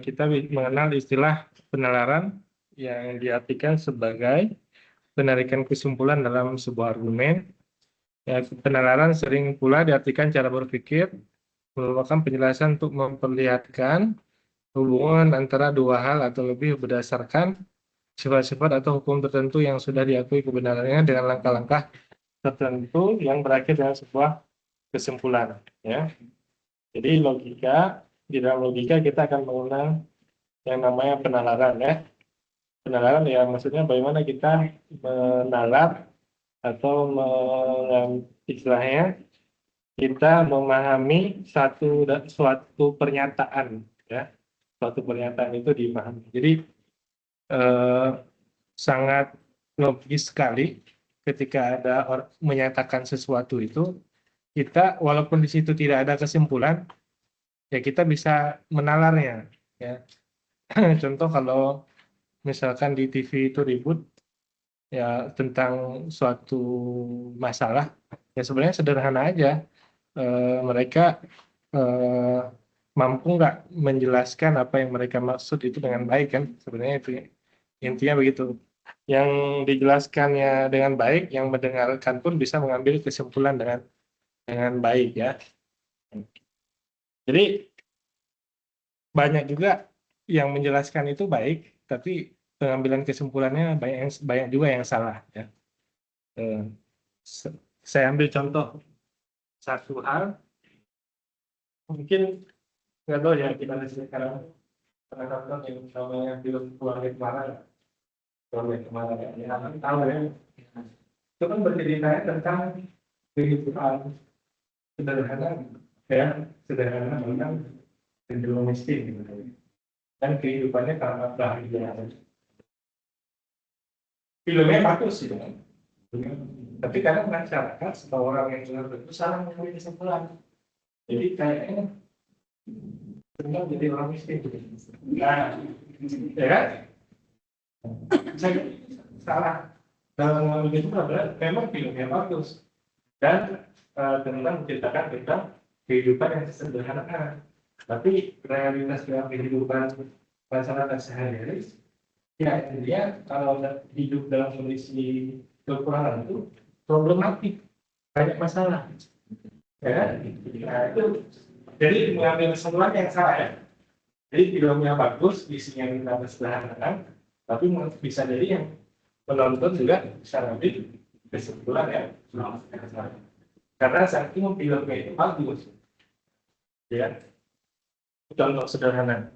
kita mengenal istilah penalaran yang diartikan sebagai penarikan kesimpulan dalam sebuah argumen. Ya, penalaran sering pula diartikan cara berpikir, merupakan penjelasan untuk memperlihatkan hubungan antara dua hal atau lebih berdasarkan sifat-sifat atau hukum tertentu yang sudah diakui kebenarannya dengan langkah-langkah tertentu yang berakhir dengan sebuah kesimpulan. Ya. Jadi di dalam logika kita akan mengenal yang namanya penalaran ya. Penalaran ya maksudnya bagaimana kita menalar atau istilahnya kita memahami suatu pernyataan ya. Suatu pernyataan itu dipahami. Jadi eh, sangat logis sekali ketika ada menyatakan sesuatu itu kita walaupun di situ tidak ada kesimpulan ya kita bisa menalarnya ya. Contoh kalau misalkan di TV itu ribut ya tentang suatu masalah ya sebenarnya sederhana aja. Mereka eh, mampu nggak menjelaskan apa yang mereka maksud itu dengan baik kan sebenarnya itu intinya begitu. Yang dijelaskannya dengan baik, yang mendengarkan pun bisa mengambil kesimpulan dengan baik ya. Jadi banyak juga yang menjelaskan itu baik, tapi pengambilan kesimpulannya banyak juga yang salah ya. Eh, saya ambil contoh satu hal, mungkin nggak tahu ya kita lihat sekarang pernah nonton yang namanya film Keluarga Cemara, Keluarga Cemara ya, tahu ya. Itu kan berceritanya tentang kehidupan sederhana ya, sederhana tentang cenderung miskin gitu. Dan kehidupannya sangat bahagia. Filmnya bagus sih kan. Tapi kadang masyarakat atau orang yang dengar itu salah mengambil kesimpulan. Jadi kayaknya senang jadi orang miskin. Nah, ya kan? Saya salah dalam mengambil kesimpulan. Memang filmnya bagus dan tentang menceritakan tentang kehidupan yang sederhana. Tapi realitas dalam kehidupan masyarakat sehari-hari, ya dia kalau hidup dalam kondisi kekurangan itu problematik, banyak masalah. Ya, nah, itu jadi mengambil kesimpulan yang salah ya. Jadi filmnya bagus, isinya kita sederhana, tapi bisa jadi yang penonton juga bisa ambil kesimpulan yang salah. Karena saking filmnya itu bagus, ya. Contoh sederhana.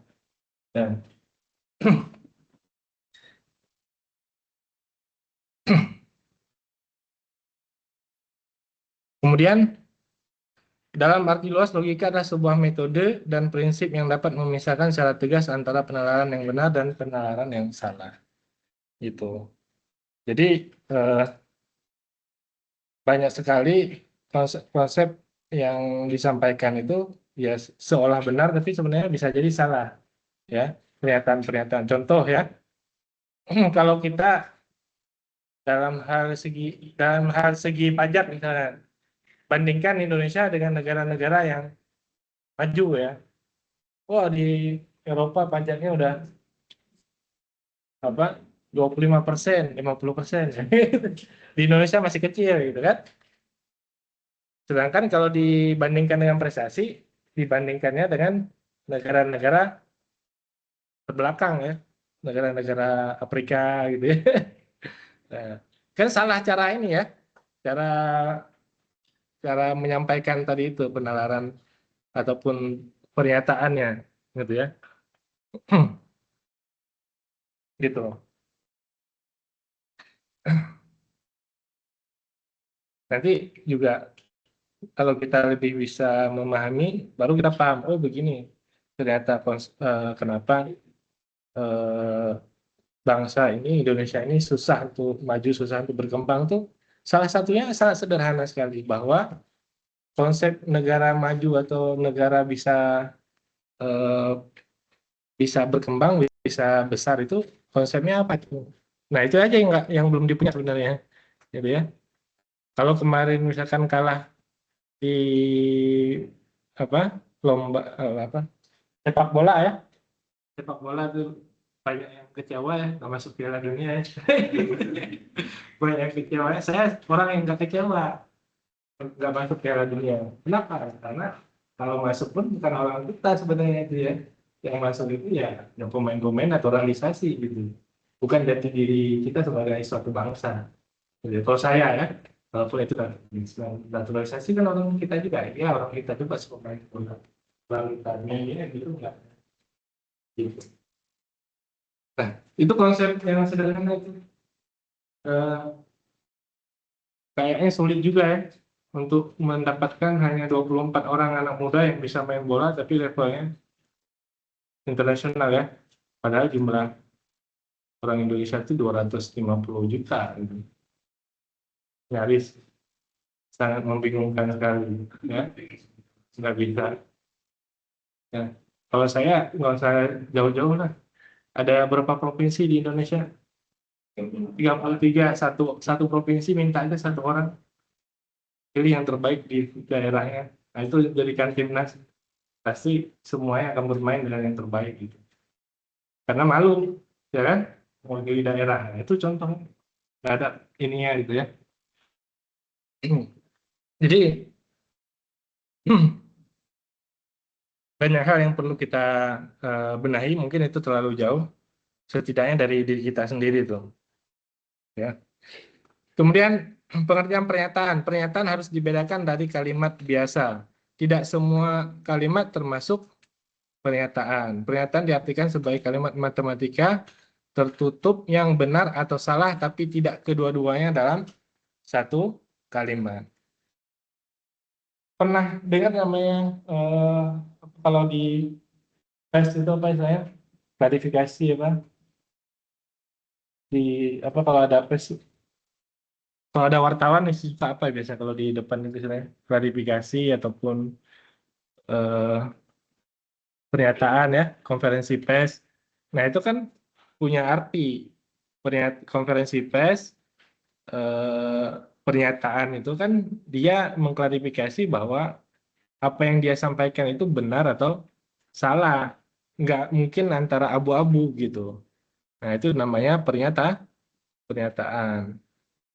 Dan kemudian dalam arti luas, logika adalah sebuah metode dan prinsip yang dapat memisahkan secara tegas antara penalaran yang benar dan penalaran yang salah. Gitu. Jadi banyak sekali konsep yang disampaikan itu ya seolah benar, tapi sebenarnya bisa jadi salah. Ya, pernyataan-pernyataan. Contoh ya, kalau kita dalam hal segi pajak misalnya, bandingkan Indonesia dengan negara-negara yang maju ya. Wah, di Eropa pajaknya udah apa 25%, 50%. Di Indonesia masih kecil gitu kan. Sedangkan kalau dibandingkan dengan prestasi, dibandingkannya dengan negara-negara terbelakang ya, negara-negara Afrika gitu ya. Nah, kan salah cara ini ya, cara cara menyampaikan tadi itu penalaran ataupun pernyataannya gitu ya. Gitu. Nanti juga kalau kita lebih bisa memahami, baru kita paham, oh begini, ternyata kenapa bangsa ini, Indonesia ini susah untuk maju, susah untuk berkembang tuh, salah satunya sangat sederhana sekali, bahwa konsep negara maju atau negara eh, bisa berkembang, bisa besar itu konsepnya apa itu? Nah itu aja yang belum dipunya sebenarnya, gitu ya. Kalau kemarin misalkan kalah di apa lomba apa sepak bola ya. Sepak bola tuh banyak yang kecewa ya, nggak masuk Piala Dunia ya. Banyak yang kecewa. Saya orang yang nggak kecewa, nggak masuk Piala Dunia. Kenapa? Karena kalau masuk pun bukan orang kita sebenarnya itu ya. Yang masuk itu ya yang pemain-pemain naturalisasi gitu. Bukan jati diri kita sebagai suatu bangsa. Jadi, kalau saya ya, walaupun itu naturalisasi kan orang kita juga, ya orang kita juga pemain bola. Bangkitnya ini gitu enggak. Gitu. Nah, itu konsep yang sederhana itu. Eh, Kayaknya sulit juga ya untuk mendapatkan hanya 24 orang anak muda yang bisa main bola tapi levelnya internasional ya. Padahal jumlah orang Indonesia itu 250 juta gitu. Nyaris sangat membingungkan sekali ya. Nggak bisa. Ya. Kalau saya nggak usah jauh-jauh lah. Ada berapa provinsi di Indonesia? 33, satu provinsi minta aja satu orang pilih yang terbaik di daerahnya. Nah itu jadikan timnas, pasti semuanya akan bermain dengan yang terbaik gitu. Karena malu, ya kan? Mewakili daerah. Nah, itu contohnya. Nggak ada ininya gitu ya. Jadi banyak hal yang perlu kita benahi. Mungkin itu terlalu jauh. Setidaknya dari diri kita sendiri tuh. Ya. Kemudian pengertian pernyataan. Pernyataan harus dibedakan dari kalimat biasa. Tidak semua kalimat termasuk pernyataan. Pernyataan diartikan sebagai kalimat matematika tertutup yang benar atau salah, tapi tidak kedua-duanya dalam satu kalimat. Pernah dengar namanya kalau di tes itu apa istilahnya? Klarifikasi apa? Di apa kalau ada tes, kalau ada wartawan isi apa biasa kalau di depan itu istilahnya? Klarifikasi ataupun eh, pernyataan ya, konferensi pers. Nah, itu kan punya arti. Konferensi pers, eh, pernyataan itu kan dia mengklarifikasi bahwa apa yang dia sampaikan itu benar atau salah. Nggak mungkin antara abu-abu gitu. Nah, itu namanya pernyataan.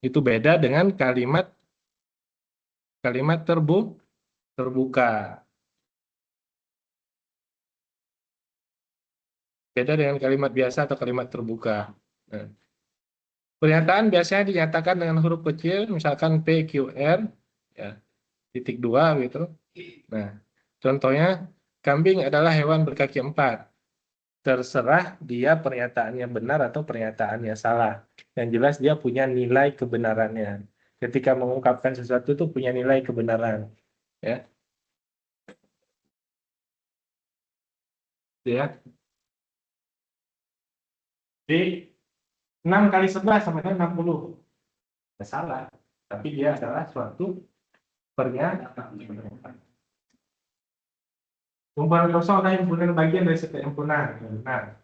Itu beda dengan kalimat kalimat terbuka. Beda dengan kalimat biasa atau kalimat terbuka. Nah, pernyataan biasanya dinyatakan dengan huruf kecil, misalkan P, Q, R, ya, titik dua gitu. Nah, contohnya, kambing adalah hewan berkaki empat. Terserah dia pernyataannya benar atau pernyataannya salah. Yang jelas dia punya nilai kebenarannya. Ketika mengungkapkan sesuatu itu punya nilai kebenaran. Ya, ya. Jadi 6 kali 11 sama dengan 60. Tidak salah. Tapi dia adalah suatu pernyataan. Kumpulan kosong adalah himpunan bagian dari setiap himpunan. Benar.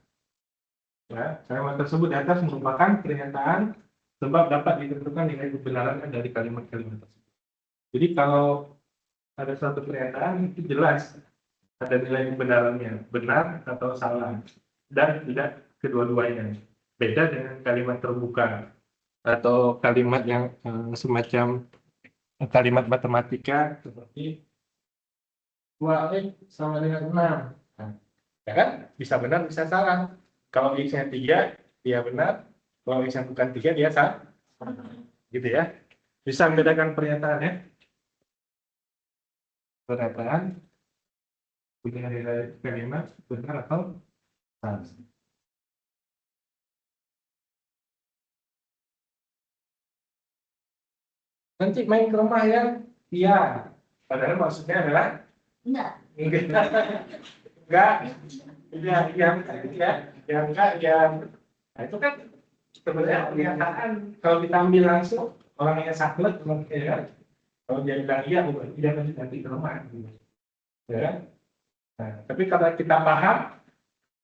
Ya, kalimat tersebut di atas merupakan pernyataan sebab dapat ditentukan nilai kebenarannya dari kalimat-kalimat tersebut. Jadi kalau ada suatu pernyataan itu jelas ada nilai kebenarannya, benar atau salah, dan tidak kedua-duanya. Beda dengan kalimat terbuka atau kalimat yang semacam kalimat matematika seperti 2x sama dengan 6. Nah, ya kan? Bisa benar, bisa salah. Kalau x-nya 3, dia benar. Kalau x-nya bukan 3, dia salah. Gitu ya. Bisa membedakan pernyataan ya. Pernyataan punya nilai kalimat benar atau salah. Nanti main ke rumah ya? Iya. Padahal maksudnya adalah enggak. Enggak. Iya, yang ya, yang enggak, yang nah, itu kan sebenarnya pernyataan kalau kita ambil langsung orang yang saklek ya kan? Kalau dia bilang iya, bukan tidak nanti ke rumah, ya kan? Nah, tapi kalau kita paham,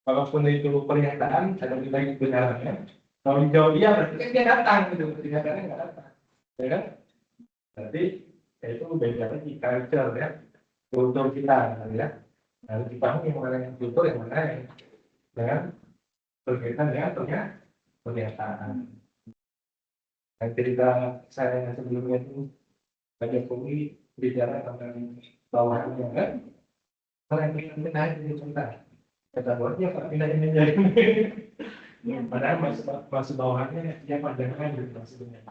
walaupun itu pernyataan ada nilai kebenarannya, kalau dijawab iya berarti kan dia datang gitu, pernyataannya nggak datang, ya kan? Berarti ya itu beda lagi culture ya, kultur kita, ya. Harus dipahami mana yang kultur, yang mana yang dengan berkaitan dengan pernyataan. Dan cerita saya yang sebelumnya itu banyak Jokowi bicara tentang bawahannya kan, kalau yang pindah jadi cerita kata buatnya Pak pindah ini jadi padahal masuk bawahannya dia pandangan gitu maksudnya,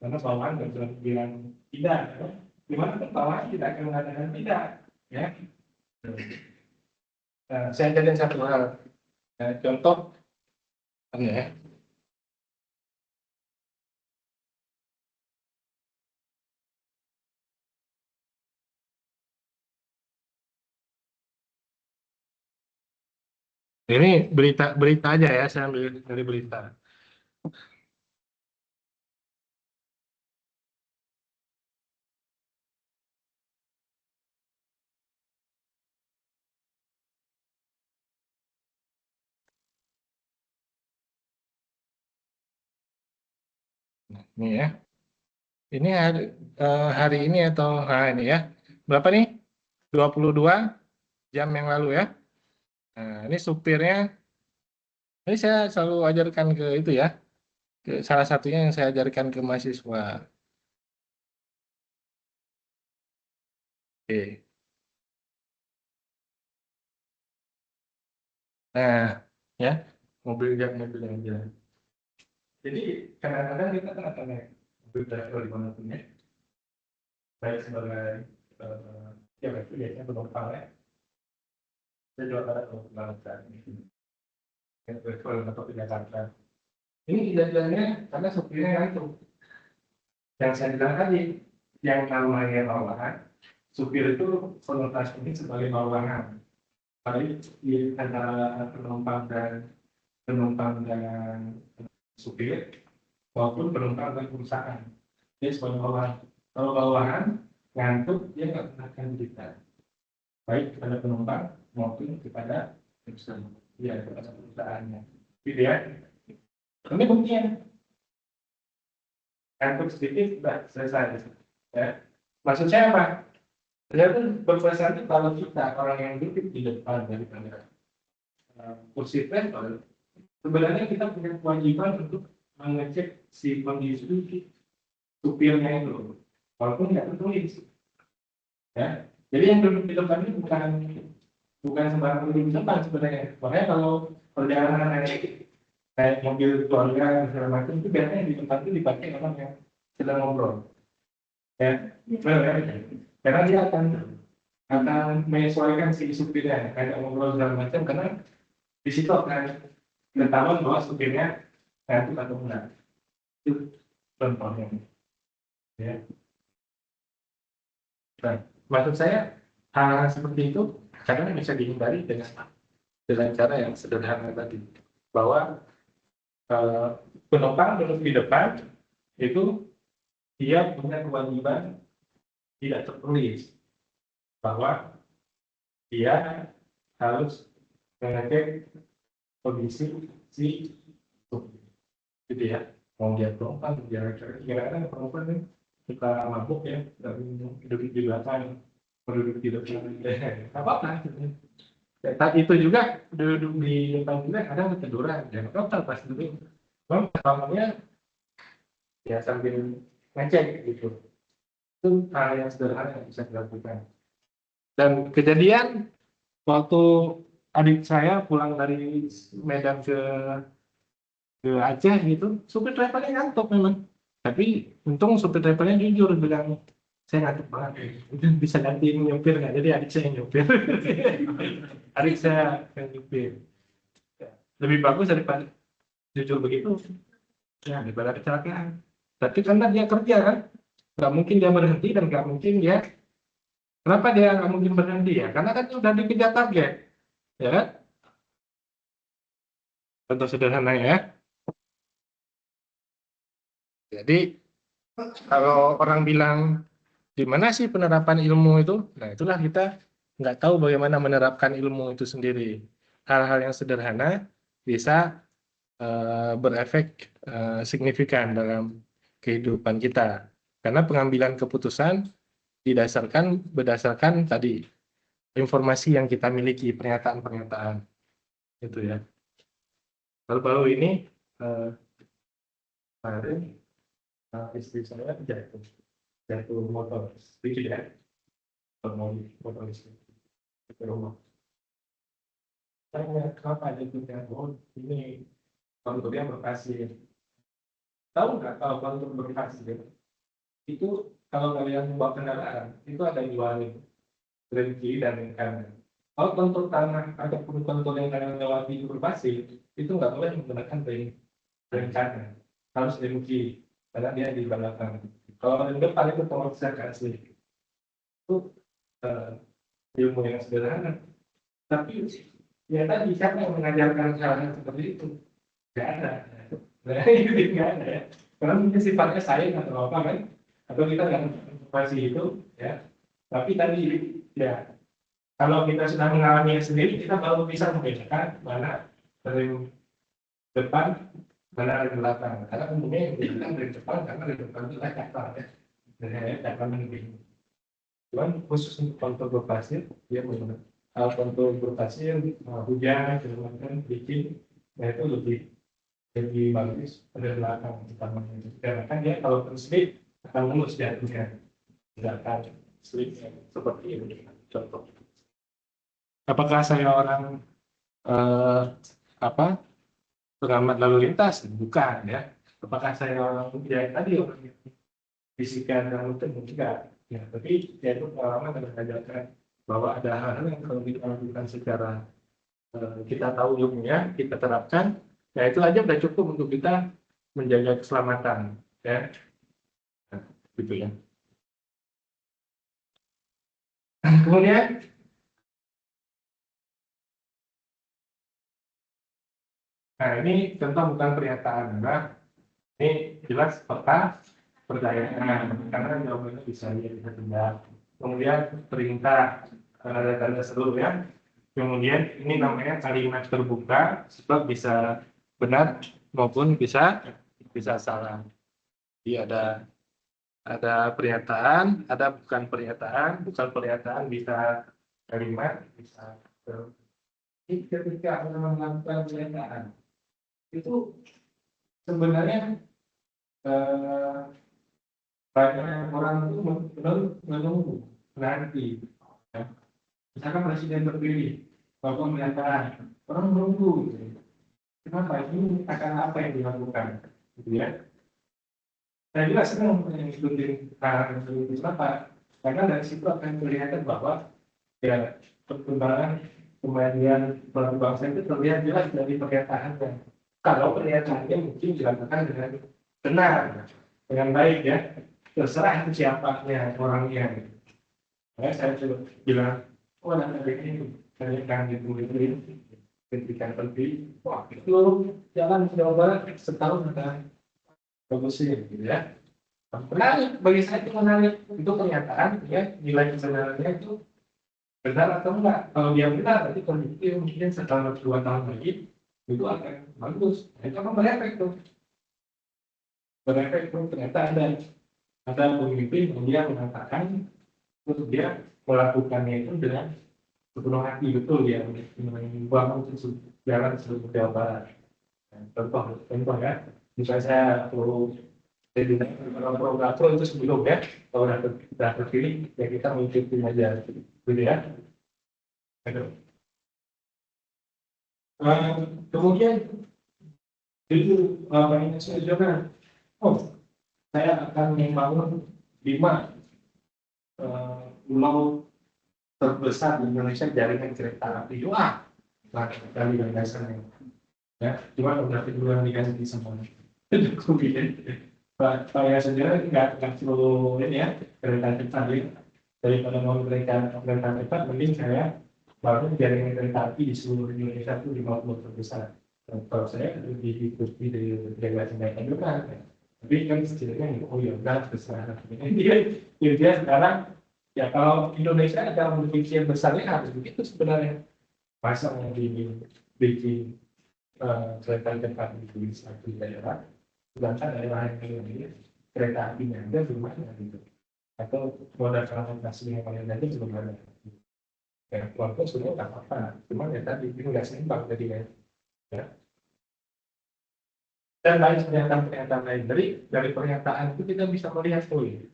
karena bawahan nggak bisa bilang tidak, gimana bawahan tidak akan mengatakan tidak, ya. Nah, saya jadi satu hal, contoh, ya. Ini berita aja ya, saya ambil dari berita. Ini ya. Ini hari ini atau ini ya. Berapa nih? 22 jam yang lalu ya. Nah, ini supirnya. Ini saya selalu ajarkan ke itu ya. Salah satunya yang saya ajarkan ke mahasiswa. Oke. Nah, ya. Mobil yang jalan. Jadi kadang-kadang kita kan akan naik mobil driver di mana pun ya. Baik sebagai ya itu biasanya penumpang ya. Saya juga kadang penumpang saat ini. Driver atau di Jakarta. Ini kejadiannya karena supirnya ngantuk. Yang saya bilang tadi, yang namanya bawahan, supir itu konotasinya sebagai bawahan. Baik di antara penumpang dan supir maupun penumpang dan perusahaan. Jadi sebagai bawahan. Kalau bawahan ngantuk dia nggak pernah akan cerita, baik kepada penumpang maupun kepada perusahaan. Ya, kepada perusahaannya. Gitu ya. Ini buktinya. Ngantuk sedikit sudah selesai. Ya. Maksud saya apa? Saya pun berpesan itu kalau kita orang yang duduk di depan dari kamera kursi travel, sebenarnya kita punya kewajiban untuk mengecek si kondisi supirnya itu, walaupun tidak tertulis. Ya. Jadi yang duduk di depan ini bukan sembarang duduk di depan sebenarnya. Makanya kalau perjalanan naik mobil keluarga segala macam itu biasanya di tempat itu dipakai orang yang sedang ngobrol. Ya, karena dia akan menyesuaikan si supirnya, kayak ngobrol segala macam, karena di situ akan ketahuan bahwa supirnya ngantuk atau enggak. Itu contohnya. Ya. Nah, maksud saya hal seperti itu kadang bisa dihindari dengan cara yang sederhana tadi, bahwa penumpang duduk di depan itu dia punya kewajiban tidak tertulis bahwa dia harus mengecek kondisi si supir, gitu ya. Mau dia penumpang, dia kira-kira penumpang ini suka mabuk ya, duduk di belakang, duduk di depan, apa-apa. Tadi itu juga duduk di depan juga kadang ketiduran, dan total pas duduk, bangunnya ya sambil ngecek gitu. Itu hal yang sederhana yang bisa dilakukan. Dan kejadian waktu adik saya pulang dari Medan ke Aceh gitu, supir drivernya ngantuk memang. Tapi untung supir drivernya jujur bilang, saya ngantuk banget, bisa gantiin nyopir nggak? Jadi adik saya yang nyopir. Adik saya yang nyopir. Lebih bagus daripada jujur begitu, ya daripada kecelakaan. Tapi karena dia kerja kan, nggak mungkin dia berhenti dan nggak mungkin dia. Kenapa dia nggak mungkin berhenti ya? Karena kan sudah dikejar target, ya kan? Contoh sederhana ya. Jadi kalau orang bilang di mana sih penerapan ilmu itu? Nah itulah kita nggak tahu bagaimana menerapkan ilmu itu sendiri. Hal-hal yang sederhana bisa berefek signifikan dalam kehidupan kita. Karena pengambilan keputusan berdasarkan tadi informasi yang kita miliki, pernyataan-pernyataan itu ya. Baru-baru ini kemarin istri saya jatuh motor sedikit ya, motor listrik ke rumah. Saya kenapa jatuhnya? Oh, ini konturnya berpasir. Tahu nggak kalau kontur berpasir itu kalau kalian bawa kendaraan itu ada dua ring kiri dan ring kanan. Kalau kontur tanah ataupun kontur yang kalian lewati itu berpasir, itu nggak boleh menggunakan ring kanan, harus ring kiri karena dia di belakang. Kalau ring depan itu pengusaha kasih itu ilmu yang sederhana, tapi ya tadi siapa yang mengajarkan hal yang seperti itu? Nggak ada. Nah, itu nggak ada ya. Karena mungkin sifatnya sayang atau apa kan? Atau kita nggak informasi itu ya. Tapi tadi ya kalau kita sudah mengalaminya sendiri, kita baru bisa membedakan mana rem depan, mana rem belakang. Karena umumnya yang digunakan rem depan karena rem depan itu cakar ya. Dan cakar lebih. Cuman khusus untuk kontur berpasir, dia menggunakan kontur berpasir, hujan, kemudian bikin, nah itu lebih bagus pada belakang utamanya. Karena kan dia kalau terselip akan mulus jatuhnya, tidak akan slip seperti ini. Contoh. Apakah saya orang apa pengamat lalu lintas? Bukan ya. Apakah saya orang ya tadi orang fisika dan mungkin enggak? Ya, tapi ya itu pengalaman yang mengajarkan bahwa ada hal-hal yang kalau kita lakukan secara kita tahu ilmunya, kita terapkan, ya itu aja udah cukup untuk kita menjaga keselamatan, ya, nah, gitu ya. Kemudian, nah ini contoh bukan pernyataan, nah, ini jelas peta perdayaan, karena jawabannya bisa tidak. Kemudian perintah ada tanda seru ya. Kemudian ini namanya kalimat terbuka, sebab bisa benar maupun bisa salah. Jadi ada pernyataan, ada bukan pernyataan bisa kalimat, bisa. Jadi ketika orang melakukan pernyataan itu sebenarnya banyak orang itu menunggu nanti. Ya. Misalkan presiden terpilih, melakukan pernyataan, orang menunggu. Gitu. Kenapa ini akan apa yang dilakukan? Gitu ya. Saya juga senang mengikuti hal itu. Kenapa? Karena dari situ akan kelihatan bahwa ya perkembangan kemajuan suatu bangsa itu terlihat jelas dari pernyataannya. Kalau pernyataannya mungkin dilakukan dengan benar, dengan baik ya, terserah itu siapanya orangnya. Saya coba bilang, oh nanti ini tanyakan gitu ketika penting, wah itu jalan Jawa Barat setahun ada bagusnya gitu ya. Menarik bagi saya itu menarik itu pernyataan ya nilai kebenarannya itu benar atau enggak. Kalau dia benar berarti kondisi mungkin setelah 2 tahun lagi itu akan bagus. Itu akan berefek tuh ternyata ada pemimpin yang dia mengatakan terus dia melakukannya itu dengan sepenuh hati betul ya membangun jalan seluruh Jawa Barat. Contoh ya, misalnya saya perlu jadi program itu sebelum ya, kalau udah terpilih ya kita mengikuti aja, gitu ya. Kemudian itu ini saya juga, saya akan membangun 5 pulau terbesar di Indonesia jaringan kereta api. Wah, dari gagasannya. Ya, cuma udah kedua diganti sama kemudian saya sendiri nggak perlu ini ya kereta cepat ya. Daripada mau kereta cepat mending saya bangun jaringan kereta api di seluruh Indonesia itu 50 terbesar. Kalau saya lebih ikuti dari gagasan mereka juga kan. Tapi kan setidaknya oh ya udah besar. Dia sekarang ya kalau Indonesia dalam definisi yang besarnya harus begitu sebenarnya. Masa mau bikin kereta cepat di satu daerah, sedangkan daerah yang lain kereta apinya ada belum ada gitu, atau moda transportasi yang lain aja belum ada. Ya, walaupun sebenarnya nggak apa-apa, cuman ya tadi ini nggak seimbang jadinya. Ya. Dan lain pernyataan-pernyataan lain dari pernyataan itu kita bisa melihat tuh.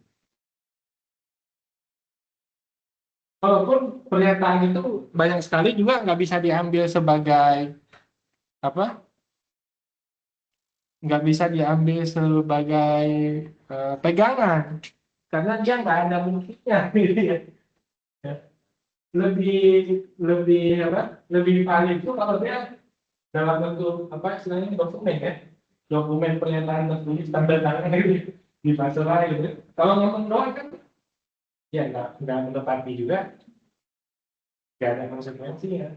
Walaupun pernyataan itu banyak sekali juga nggak bisa diambil sebagai apa? Nggak bisa diambil sebagai pegangan karena dia nggak ada buktinya. Gitu ya. Ya. Lebih lebih apa? Lebih valid itu kalau dia dalam bentuk apa istilahnya dokumen ya, dokumen pernyataan tertulis tanda tangan di bahasa lain. Ya. Kalau ngomong doang kan ya nggak menepati juga, nggak ada konsekuensinya.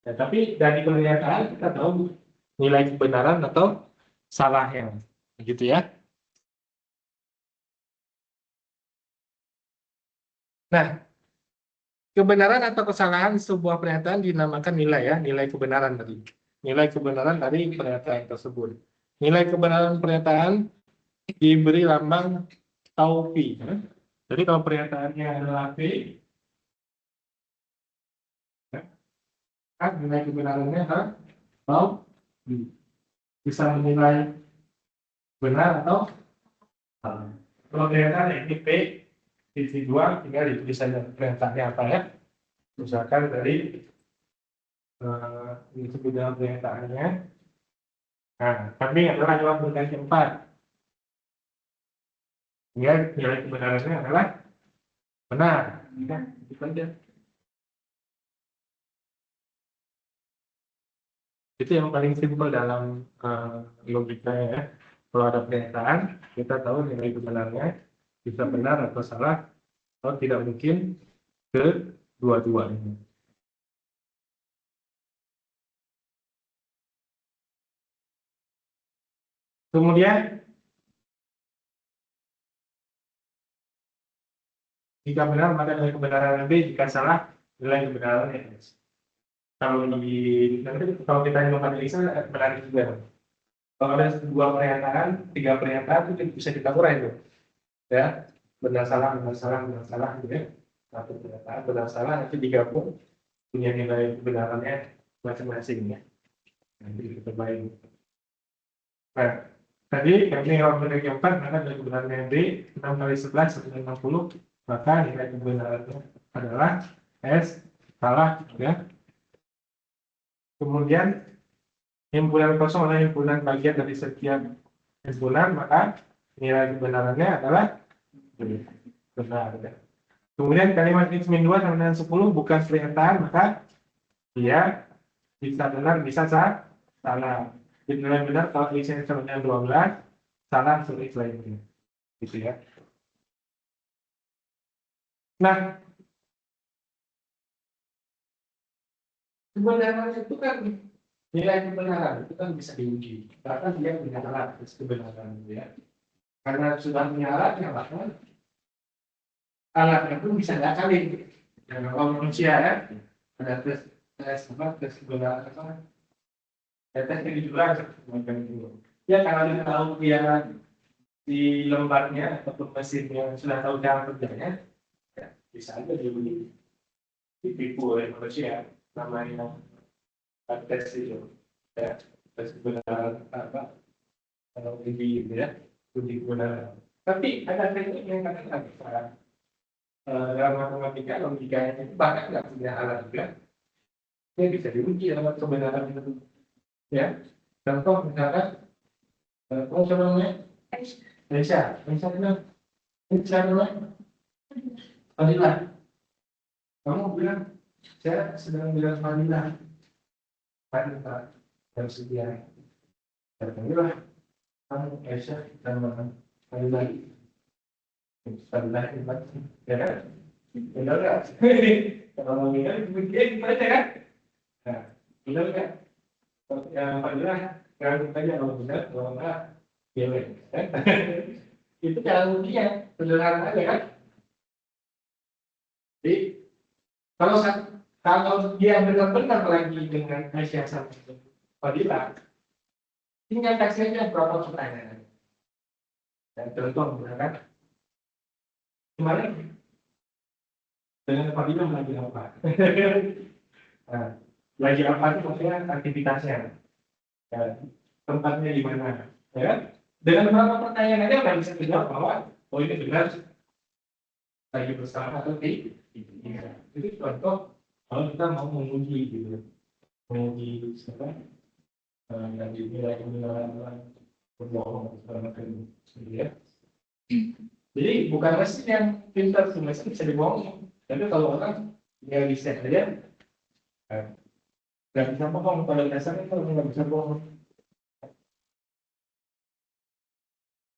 Ya, tapi dari pernyataan kita tahu nilai kebenaran atau salahnya, gitu ya. Nah, kebenaran atau kesalahan sebuah pernyataan dinamakan nilai ya, nilai kebenaran tadi. Nilai kebenaran dari pernyataan tersebut. Nilai kebenaran pernyataan diberi lambang tau P. Ya. Jadi kalau pernyataannya adalah P, ya, kan nilai kebenarannya adalah tau P. Bisa menilai benar atau salah. Kalau pernyataan ini P, titik dua, tinggal ditulis saja pernyataannya apa ya. Misalkan dari disebut dalam pernyataannya, nah, kambing adalah hewan berkaki empat. Nilai kebenarannya adalah benar. Ya, itu saja. Itu yang paling simpel dalam logika ya. Kalau ada pernyataan, kita tahu nilai kebenarannya bisa benar atau salah, atau tidak mungkin kedua-duanya. Kemudian, jika benar maka nilai kebenaran B, jika salah nilai kebenarannya S. Kalau di nanti kalau kita nyoba analisa menarik juga. Kalau ada dua pernyataan, tiga pernyataan itu bisa kita urai tuh, ya benar salah benar salah benar salah gitu ya. Satu pernyataan benar salah nanti digabung punya nilai kebenarannya masing-masing ya. Nanti kita cobain. Nah, tadi kami kalau nilai keempat maka nilai kebenarannya B 6 kali 11 sampai 60, maka nilai kebenarannya adalah S salah ya. Kemudian himpunan kosong adalah himpunan bagian dari setiap himpunan, maka nilai kebenarannya adalah benar. Ya. Kemudian kalimat X min 2 sama dengan 10 bukan pernyataan, maka dia bisa benar, bisa salah. Nilai benar kalau X sama dengan 12, salah untuk X lainnya. Gitu ya. Nah, kebenaran itu kan nilai kebenaran itu kan bisa diuji. Bahkan dia punya alat tes kebenaran ya. Karena sudah punya alatnya, bahkan alatnya pun bisa diakalin. Dan kalau manusia ya, ada tes kebenaran apa? Tes yang dijual semacam itu. Ya kalau dia tahu dia di lembarnya ataupun mesin yang sudah tahu cara kerjanya, ya, bisa aja ditipu oleh manusia. Namanya tes itu, ya tes kebenaran apa? Kalau uji gitu ya, uji kebenaran. Tapi ada teknik yang kadang nggak bisa. Dalam matematika logikanya itu bahkan nggak punya alat juga, dia bisa diuji dalam kebenaran itu ya. Contoh misalkan kamu siapa namanya Aisyah bilang siapa namanya Fadila, kamu bilang saya sedang bilang Fadila dan sekian terpanggillah kamu Aisyah dan Fadila Fadila ya kan benar nggak kalau mau bilang begini gimana kan. Nah, benar kan? Yang Fadila kalau tanya kalau benar, kalau enggak, ya kan? Itu cara ujinya, sederhana aja kan? Jadi kalau kalau dia benar-benar lagi dengan Aisyah sama Fadila, tinggal kasih aja berapa pertanyaan. Dan contoh, kan? Gimana? dengan Pak Dino lagi apa. Nah, lagi apa itu maksudnya aktivitasnya, ya, tempatnya di mana, ya kan? Dengan beberapa pertanyaan aja udah bisa dijawab bahwa oh ini benar lagi bersama atau tidak. Itu contoh kalau kita mau menguji gitu, menguji siapa dari nilai-nilai berbohong segala macam, gitu ya. Jadi bukan mesin yang pintar, mesin bisa dibohong. Tapi kalau orang nggak bisa aja, nggak bisa bohong. Pada dasarnya kalau nggak bisa bohong.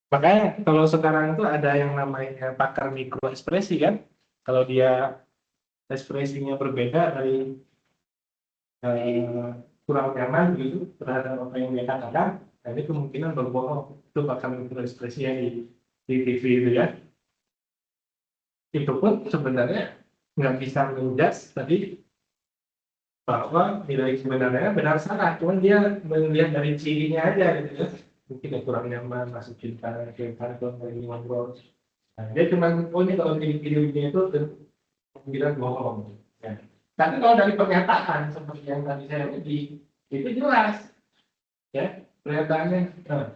Makanya kalau sekarang itu ada yang namanya pakar mikro ekspresi kan. Kalau dia ekspresinya berbeda dari kurang nyaman gitu terhadap apa yang dia katakan, nah ini kemungkinan berbohong. Itu pakar mikro ekspresi yang di TV itu ya. Itu pun sebenarnya nggak bisa menjudge tadi bahwa nilai sebenarnya benar salah, cuman dia melihat dari cirinya aja gitu ya. Mungkin yang kurang nyaman, masukin ke kantor lagi ngobrol. Nah, dia cuma oh ini kalau video-videonya itu bilang bohong. Ya. Tapi kalau dari pernyataan seperti yang tadi saya uji, itu jelas, ya pernyataannya. Nah,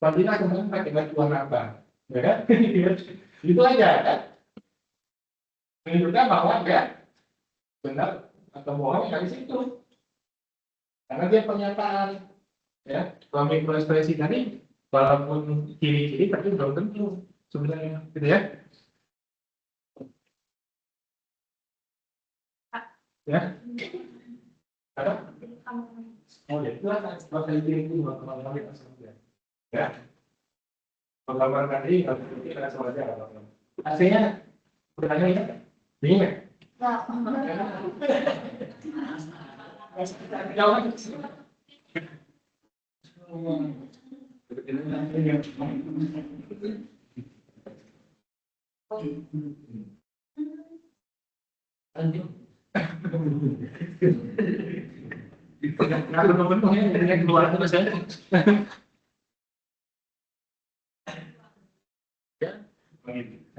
Fadila kemarin pakai bantuan apa? Ya kan? Itu aja kan? Menunjukkan bahwa dia benar atau bohong dari situ. Karena dia pernyataan, ya. Kalau mikroekspresi tadi, walaupun ciri-ciri tapi belum tentu sebenarnya, gitu ya. Ya. Ada? Oh ya, itu kan bakal ciri-ciri teman-teman kita semua. Ya. Pengalaman tadi kita sama aja. Hasilnya bertanya ya? Dingin ya? Jawab. Kalau teman-teman yang keluar terus ya.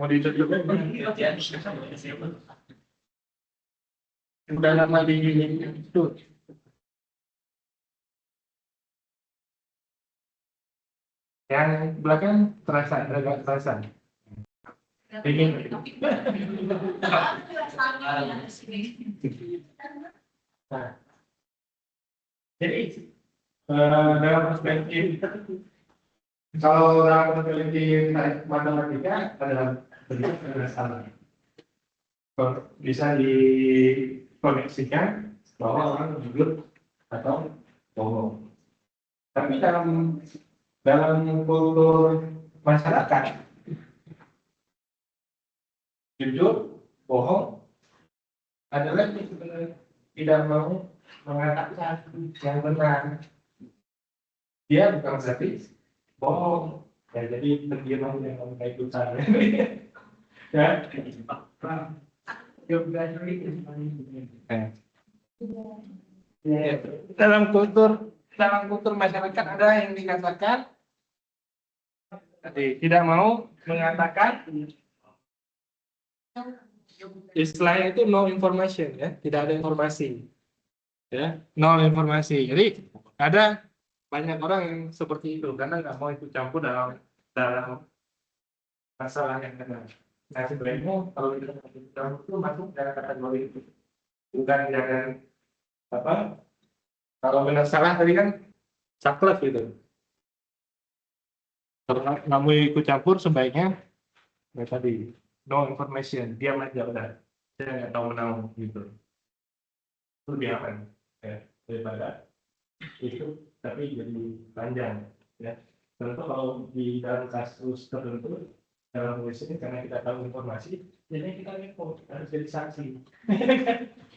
Mau dicoba udah lama di itu yang belakang terasa agak terasa dingin. Nah, jadi dalam perspektif kalau dalam perspektif matematika adalah benar salah. Bisa dikoneksikan bahwa orang jujur atau bohong. Tapi dalam kultur masyarakat, jujur, bohong adalah sebenarnya tidak mau mengatakan yang benar. Dia bukan berarti bohong. Ya, jadi terdiam yang kayak ikutan. Ya. Dalam kultur masyarakat ada yang dikatakan tidak mau mengatakan istilahnya itu no information, ya, tidak ada informasi, ya, no informasi. Jadi ada banyak orang yang seperti itu karena nggak mau ikut campur dalam masalah yang benar. Nah sebenarnya kalau kita ikut campur itu masuk dalam kategori itu, bukan jangan apa, kalau benar salah tadi kan saklek gitu. Kalau nggak mau ikut campur sebaiknya ya tadi no information, diam aja udah, saya nggak tahu menau gitu, itu lebih aman ya daripada itu tapi jadi panjang ya. Tentu kalau di dalam kasus tertentu dalam polisi ini karena kita tahu informasi, jadi kita harus jadi saksi.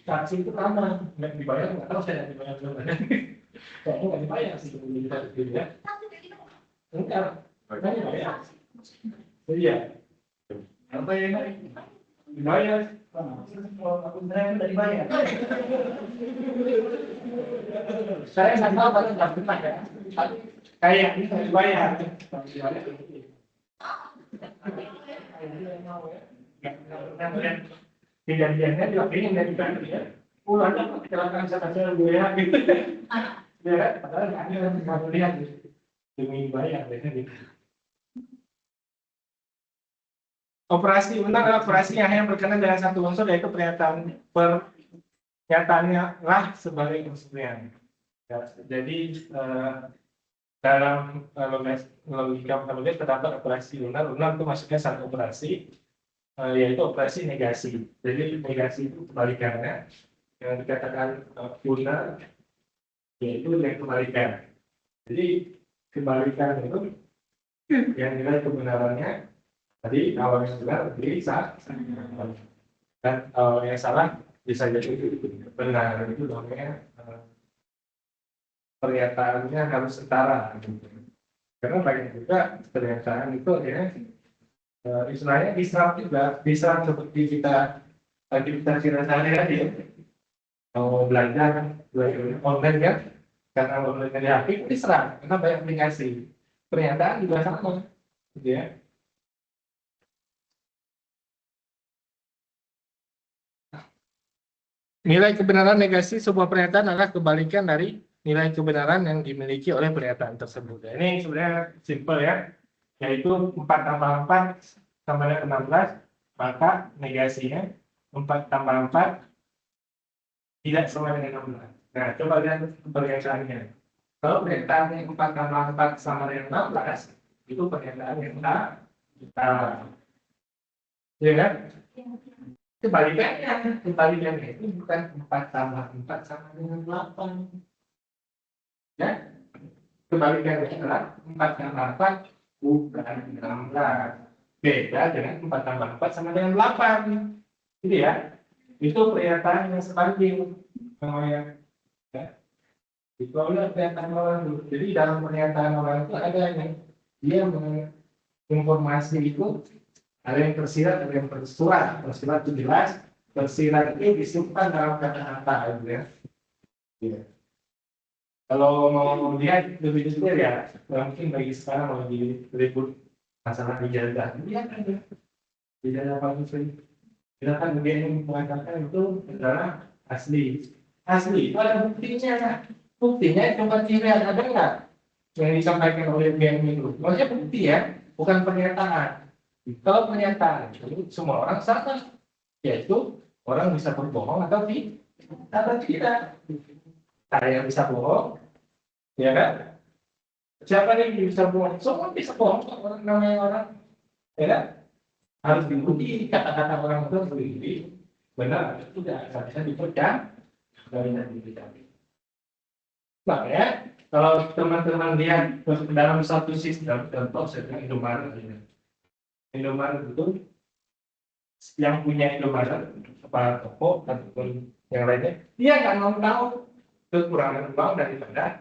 Saksi itu lama nggak dibayar, nggak tahu saya nggak dibayar berapa. Kayaknya nggak dibayar sih kemudian kita gitu ya. Enggak, nggak dibayar. Iya. Apa yang dibayar? Aku sebenarnya udah dibayar. Saya nggak tahu kalau nggak benar ya. Kayak ini nggak dibayar. kejadiannya juga pengen dari kan ya. Ada kecelakaan saya gue ya gitu. Ya kan, padahal nggak ada yang nggak lihat gitu. Demi bayar gitu. Operasi undang operasi yang berkenaan dengan satu unsur yaitu pernyataannya lah sebagai unsurnya. Ya, jadi dalam logika metodologi terdapat operasi lunar itu maksudnya satu operasi yaitu operasi negasi. Jadi negasi itu kebalikannya yang dikatakan lunar yaitu yang kebalikan. Jadi kebalikan itu yang nilai kebenarannya tadi kalau yang benar bisa dan yang salah bisa jadi benar itu namanya pernyataannya harus setara gitu. Karena banyak juga pernyataan itu ya istilahnya diserap juga diserap seperti kita sehari-hari ya. Mau belanja online ya karena online di HP itu diserap karena banyak aplikasi pernyataan juga sama gitu ya. Nilai kebenaran negasi sebuah pernyataan adalah kebalikan dari nilai kebenaran yang dimiliki oleh pernyataan tersebut. Nah, ini sebenarnya simple ya, yaitu 4 tambah 4 sama dengan 16, maka negasinya 4 tambah 4 tidak sama dengan 16. Nah, coba lihat pernyataannya. Kalau pernyataannya 4 tambah 4 sama dengan 16, itu pernyataan yang kita ya kan? Kebalikannya itu bukan 4 tambah 4 sama dengan 8. Ya, kebalikannya adalah 4 tambah 4 bukan 16. Beda dengan 4 tambah 4 sama dengan 8. Gitu ya. Itu pernyataan yang sebanding. Ya. Itu adalah pernyataan orang dulu. Jadi dalam pernyataan orang itu ada yang dia menginformasi itu ada yang tersirat, ada yang tersurat. Tersirat itu jelas, tersirat itu disimpan dalam kata-kata gitu ya. Ya. Kalau mau lihat lebih detail ya, mungkin bagi sekarang mau diribut masalah ijazah. Lihat aja ijazah palsu. Kita kan dia yang mengatakan itu adalah asli. Asli itu ada buktinya. Buktinya coba dilihat ada nggak yang disampaikan oleh BM itu. Maksudnya bukti ya, bukan pernyataan. Kalau pernyataan itu semua orang sama, yaitu orang bisa berbohong atau tidak. Ada yang bisa bohong, ya kan? Siapa yang bisa bohong? Semua bisa bohong, orang namanya orang, ya kan? Harus diuji kata-kata orang itu sendiri, benar atau tidak, bisa dipercaya dari nanti. Makanya kalau teman-teman lihat dalam satu sistem, contoh saya Indomaret, Indomaret itu yang punya Indomaret kepala toko ataupun yang lainnya, dia nggak mau tahu kekurangan uang daripada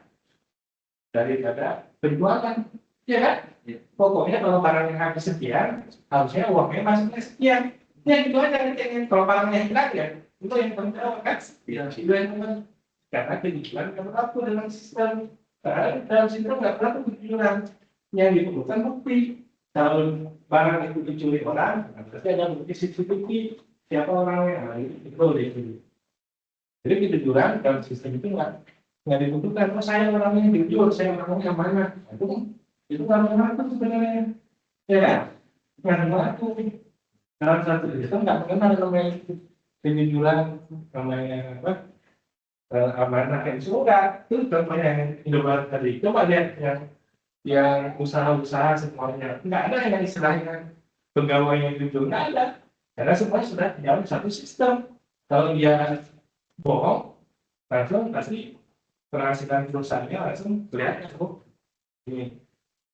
penjualan, ya kan? Ya. Pokoknya kalau barangnya habis sekian, harusnya uangnya masuknya sekian. Ya gitu aja ngecengin. Kalau barangnya hilang ya, itu yang penting kan? Ya, itu yang penting. Karena penjualan nggak berlaku dalam sistem. Karena dalam sistem nggak berlaku penjualan. Yang diperlukan bukti. Kalau barang itu dicuri orang, berarti ada bukti CCTV siapa orangnya. Nah, itu boleh. Jadi kejujuran dalam sistem itu nggak dibutuhkan. Oh saya orangnya jujur, saya orangnya yang mana? Itu nggak mengaku sebenarnya. Ya, nggak mengaku. Dalam satu sistem nggak mengenal namanya kejujuran, namanya apa? Amanah yang surat. Itu contohnya yang Indomaret tadi. Coba lihat yang usaha-usaha semuanya nggak ada yang istilahnya pegawai yang jujur, nggak ada karena semua sudah dalam satu sistem. Kalau dia bohong langsung pasti penghasilan perusahaannya langsung kelihatan ini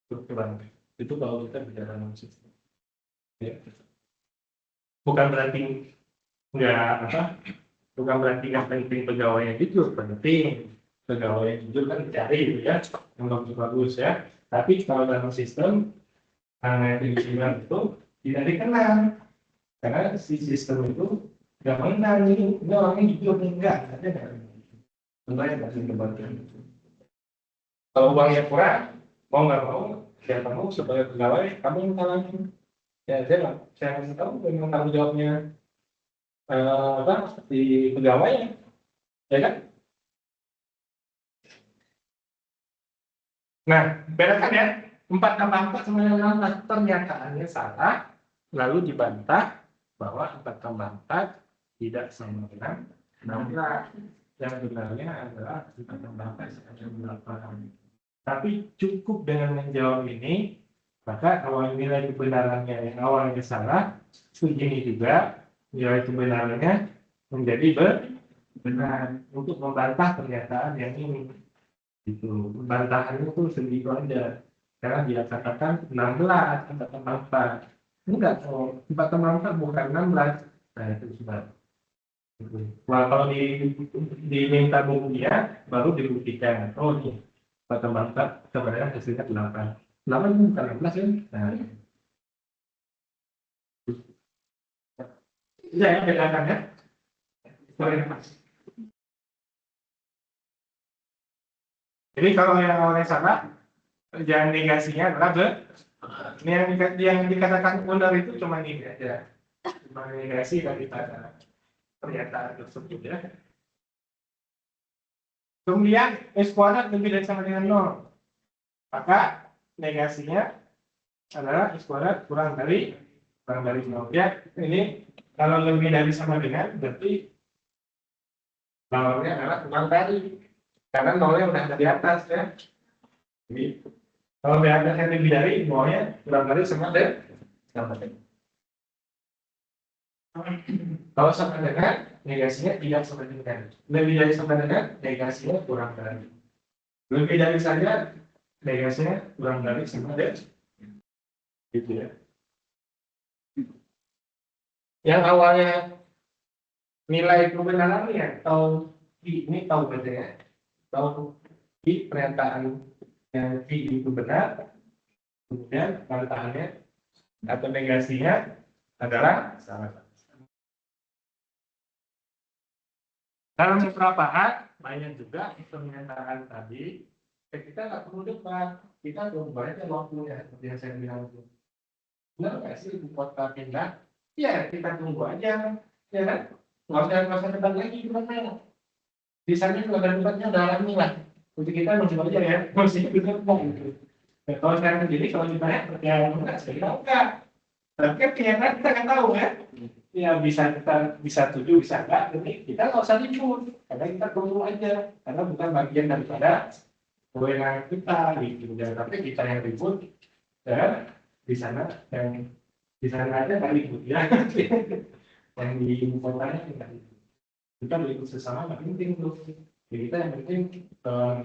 kurang. Itu kalau kita bicara dalam sistem ya. Bukan berarti nggak penting pegawai yang jujur, penting pegawai yang jujur kan dicari gitu ya yang bagus ya. Tapi kalau dalam sistem perizinan itu tidak dikenal karena si sistem itu nggak mengenal ini orangnya jujur enggak ada sebenarnya nggak diperlukan. Kalau uangnya kurang mau nggak mau siapa mau sebagai pegawai kamu yang talangin ya saya nggak tahu dengan tanggung jawabnya di pegawai, ya kan? Nah, bedakan ya, 4 tambah 4 sama dengan 16, pernyataannya salah, lalu dibantah bahwa 4 tambah 4 tidak sama dengan 16. Yang benarnya adalah 4 tambah 4 sama dengan 8. Tapi cukup dengan menjawab ini, maka awal nilai kebenarannya yang awalnya salah, begini juga nilai kebenarannya menjadi benar untuk membantah pernyataan yang ini. Itu bantahannya tuh segitu aja, karena dia katakan 16 4 tambah 4 enggak, 4 tambah 4 bukan 16. Nah itu sudah. Nah, kalau diminta buktinya baru dibuktikan, oh ini 4 tambah 4 sebenarnya hasilnya 8 8 bukan 16 ya. Nah itu ya bedakan ya. Jadi kalau yang awalnya salah, jangan negasinya adalah ini yang dikatakan benar itu cuma ini aja, cuma negasi daripada pernyataan tersebut ya. Kemudian S kuadrat lebih dari sama dengan 0, maka negasinya adalah S kuadrat kurang dari 0 ya. Ini kalau lebih dari sama dengan berarti nolnya adalah kurang dari, karena nolnya udah ada di atas ya. Jadi kalau di atasnya lebih dari, nolnya kurang dari sama dengan. Kalau sama dengan, negasinya tidak sama dengan. Lebih dari sama dengan, negasinya kurang dari. Lebih dari saja, negasinya kurang dari sama dengan. Gitu ya. Yang awalnya nilai kebenarannya atau ini tahu berarti ya, tahu di pernyataan yang itu benar, kemudian bantahannya atau negasinya adalah salah. Dalam beberapa hal banyak juga pernyataan tadi, kita nggak perlu debat, kita tunggu aja waktunya seperti yang saya bilang itu. Benar nggak sih ibu kota pindah? Ya kita tunggu aja, ya kan? Nggak usah debat lagi gimana? Di sana juga ada debatnya, udah alami lah. Untuk kita masih aja ya, masih kita ngomong gitu. Nah, kalau sekarang sendiri kalau ditanya percaya enggak, saya bilang enggak. Tapi kan kenyataan kita nggak tahu kan? Ya bisa kita bisa setuju bisa enggak, tapi kita nggak usah ribut karena kita tunggu aja, karena bukan bagian daripada kewenangan kita gitu. Dan tapi kita yang ribut dan di sana yang di sana aja kan ribut ya. Yang di ibu kotanya kita ribut sesama nggak penting tuh. Ya, kita yang penting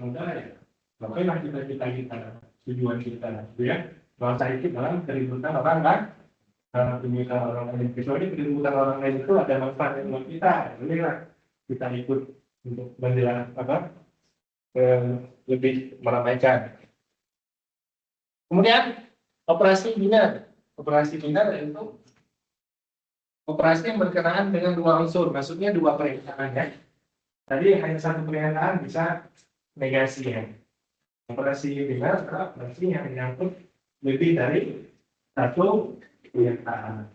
mudah ya. Makanya kita tujuan kita gitu ya. Kalau saya ikut dalam keributan orang kan, keributan orang lain. Kecuali keributan orang lain itu ada manfaat buat kita. Jadi lah kita ikut untuk membela lebih meramaikan. Kemudian operasi binar. Operasi binar itu operasi yang berkenaan dengan dua unsur, maksudnya dua pernyataan ya. Tadi hanya satu pernyataan bisa negasi ya. Operasi binar adalah operasi yang menyangkut lebih dari satu pernyataan.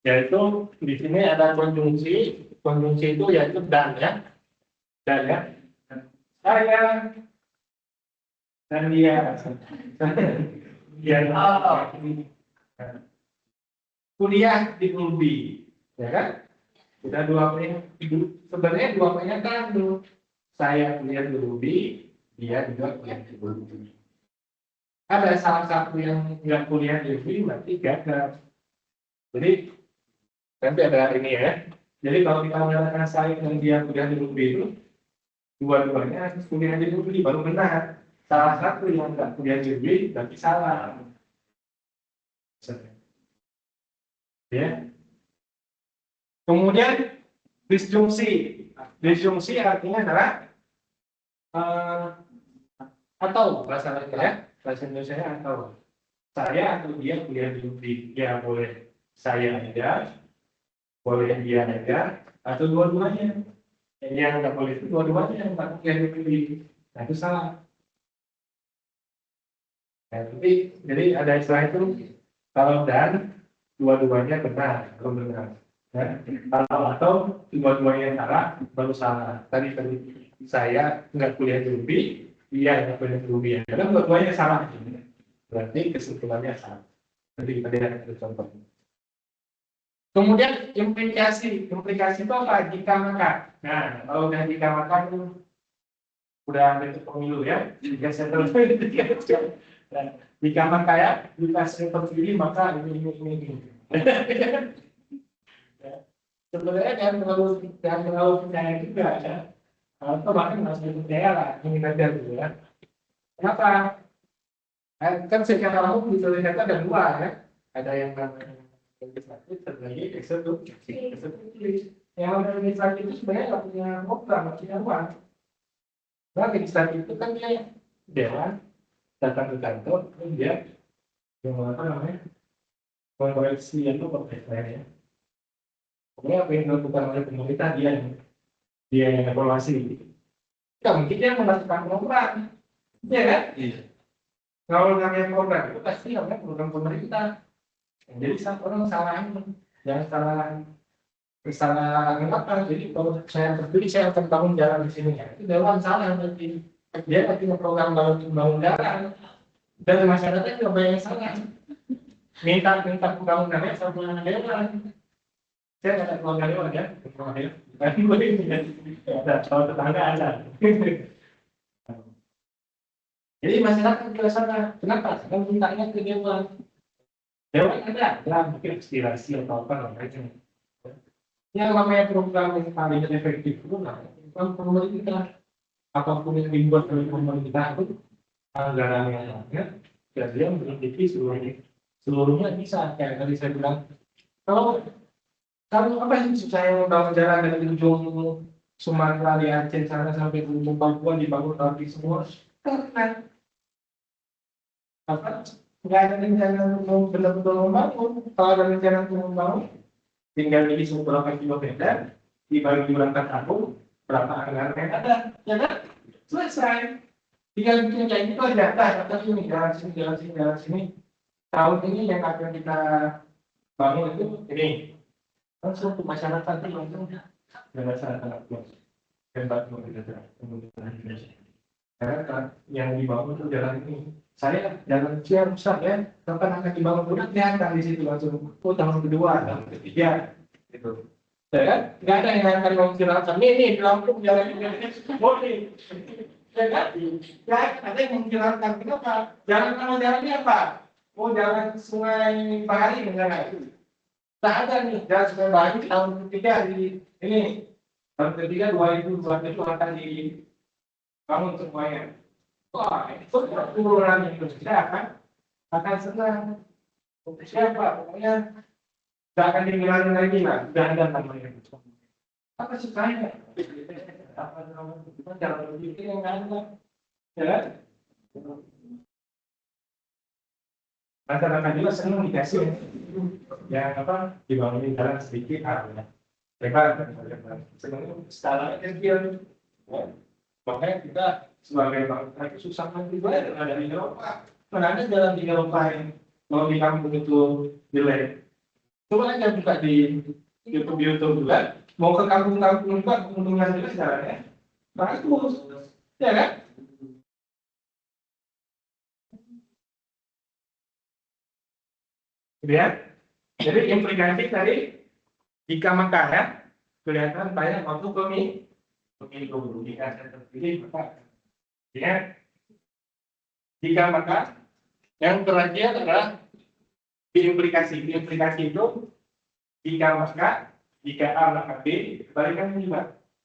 Yaitu di sini ada konjungsi itu yaitu dan ya, saya dan dia, kuliah di Ulbi, ya kan? Sudah sebenarnya dua pernyataan tuh. Saya kuliah di Ulbi, dia juga kuliah di Ulbi. Ada salah satu yang nggak kuliah di Ulbi, berarti gagal. Jadi nanti ada ini ya. Jadi kalau kita mengatakan saya dan dia kuliah di Ulbi itu, dua-duanya kuliah di Ulbi baru benar. Salah satu yang nggak kuliah di Ulbi berarti salah. Ya. Kemudian disjungsi artinya adalah atau bahasa lainnya ya, bahasa Indonesia atau saya atau dia kuliah di ya boleh saya aja, boleh dia aja, atau dua-duanya. Yang nggak boleh itu dua-duanya yang nggak kuliah di. Nah itu salah. Nah, jadi ada istilah itu kalau dan dua-duanya benar, kalau benar. Ya. Atau dua-duanya salah, baru salah. Tadi saya nggak kuliah di UPI, dia nggak kuliah di UPI. Karena dua-duanya salah. Berarti kesimpulannya salah. Jadi kita lihat itu contoh. Kemudian implikasi itu apa? Jika maka. Nah, kalau udah jika maka itu udah bentuk pemilu ya. Jika saya terus jika maka ya, jika saya terpilih maka ini. Sebenarnya jangan terlalu percaya juga ya. Atau bahkan harus percaya lah, ini saja gitu ya. Kenapa? Kan secara umum di Indonesia ada dua ya. Ada yang namanya legislatif, ada lagi eksekutif. Yang legislatif itu sebenarnya nggak punya program, nggak punya ruang. Nah, legislatif itu kan dia dewan datang ke kantor, dia yang apa namanya mengoreksi itu pemerintah ya. Pokoknya apa yang dilakukan oleh pemerintah dia yang evaluasi. Ya mungkin dia melakukan program, ya kan? Iya. Kalau namanya program itu pasti namanya program pemerintah. Jadi orang jangan salah apa. Jadi kalau saya terpilih saya akan bangun jalan di sini ya. Itu dewan salah berarti. Dia punya program bangun jalan dan masyarakat juga banyak yang salah. Minta pembangunannya sama dewan. Saya nggak ada keluarga dewan ya, tapi gue ini ada kalau tetangga ada. Jadi masyarakat juga sana. Kenapa? Karena mintanya ke dewan. Dewan ada, ya mungkin aspirasi atau apa namanya. Yang namanya program yang paling efektif itu program pemerintah. Apapun yang dibuat oleh pemerintah itu anggaran yang ada, dan dia memiliki seluruhnya bisa. Kayak tadi saya bilang, kalau apa sih saya membangun jalan dari ujung Sumatera di Aceh sana sampai ke ujung Papua dibangun lagi semua? Karena apa? Nggak ada rencana untuk benar-benar membangun. Kalau ada rencana untuk membangun, tinggal dihitung berapa kilometer, dibagi berapa tahun, berapa anggaran yang ada, ya kan? Selesai. Tinggal bikin kayak gitu aja. Nah, ini jalan sini. Tahun ini yang akan kita bangun itu ini. Langsung ke masyarakat itu langsung dengan sangat luas. Hebat karena yang dibangun itu jalan ini. Saya jalan kecil besar ya, kapan akan dibangun udah kelihatan di situ langsung. Oh tahun kedua, tahun ketiga, gitu. Ya kan? Nggak ada yang akan mengkirakan ini di Lampung jalan ini boleh. Ya kan? Ya ada yang mengkirakan kenapa? Jalannya apa? Oh jalan Sungai Bahari misalnya. Tak ada nih jalan Sungai Bahari tahun ketiga di ini. Tahun ketiga 2027 akan dibangun semuanya. Wah, itu turunan Indonesia akan senang. Untuk siapa? Pokoknya tidak akan dibilangin lagi lah. Sudah ada namanya. Apa sukanya? Apa namanya? Kita jangan berpikir yang ada. Ya. Masyarakat juga senang dikasih yang apa dibangunin jalan sedikit artinya. Lebar, senang skala kecil. Makanya kita sebagai bangsa itu susah juga ada di Eropa. Mana ada jalan di Eropa yang kalau di kampung itu jelek. Coba aja buka di YouTube juga. Mau ke kampung-kampung juga keuntungan juga jalannya. Bagus, ya kan? Lihat. Jadi implikasi tadi jika maka ya kelihatan banyak waktu pemilu jika saya terpilih maka ya jika maka yang terakhir adalah implikasi itu jika maka jika A maka B kebalikannya juga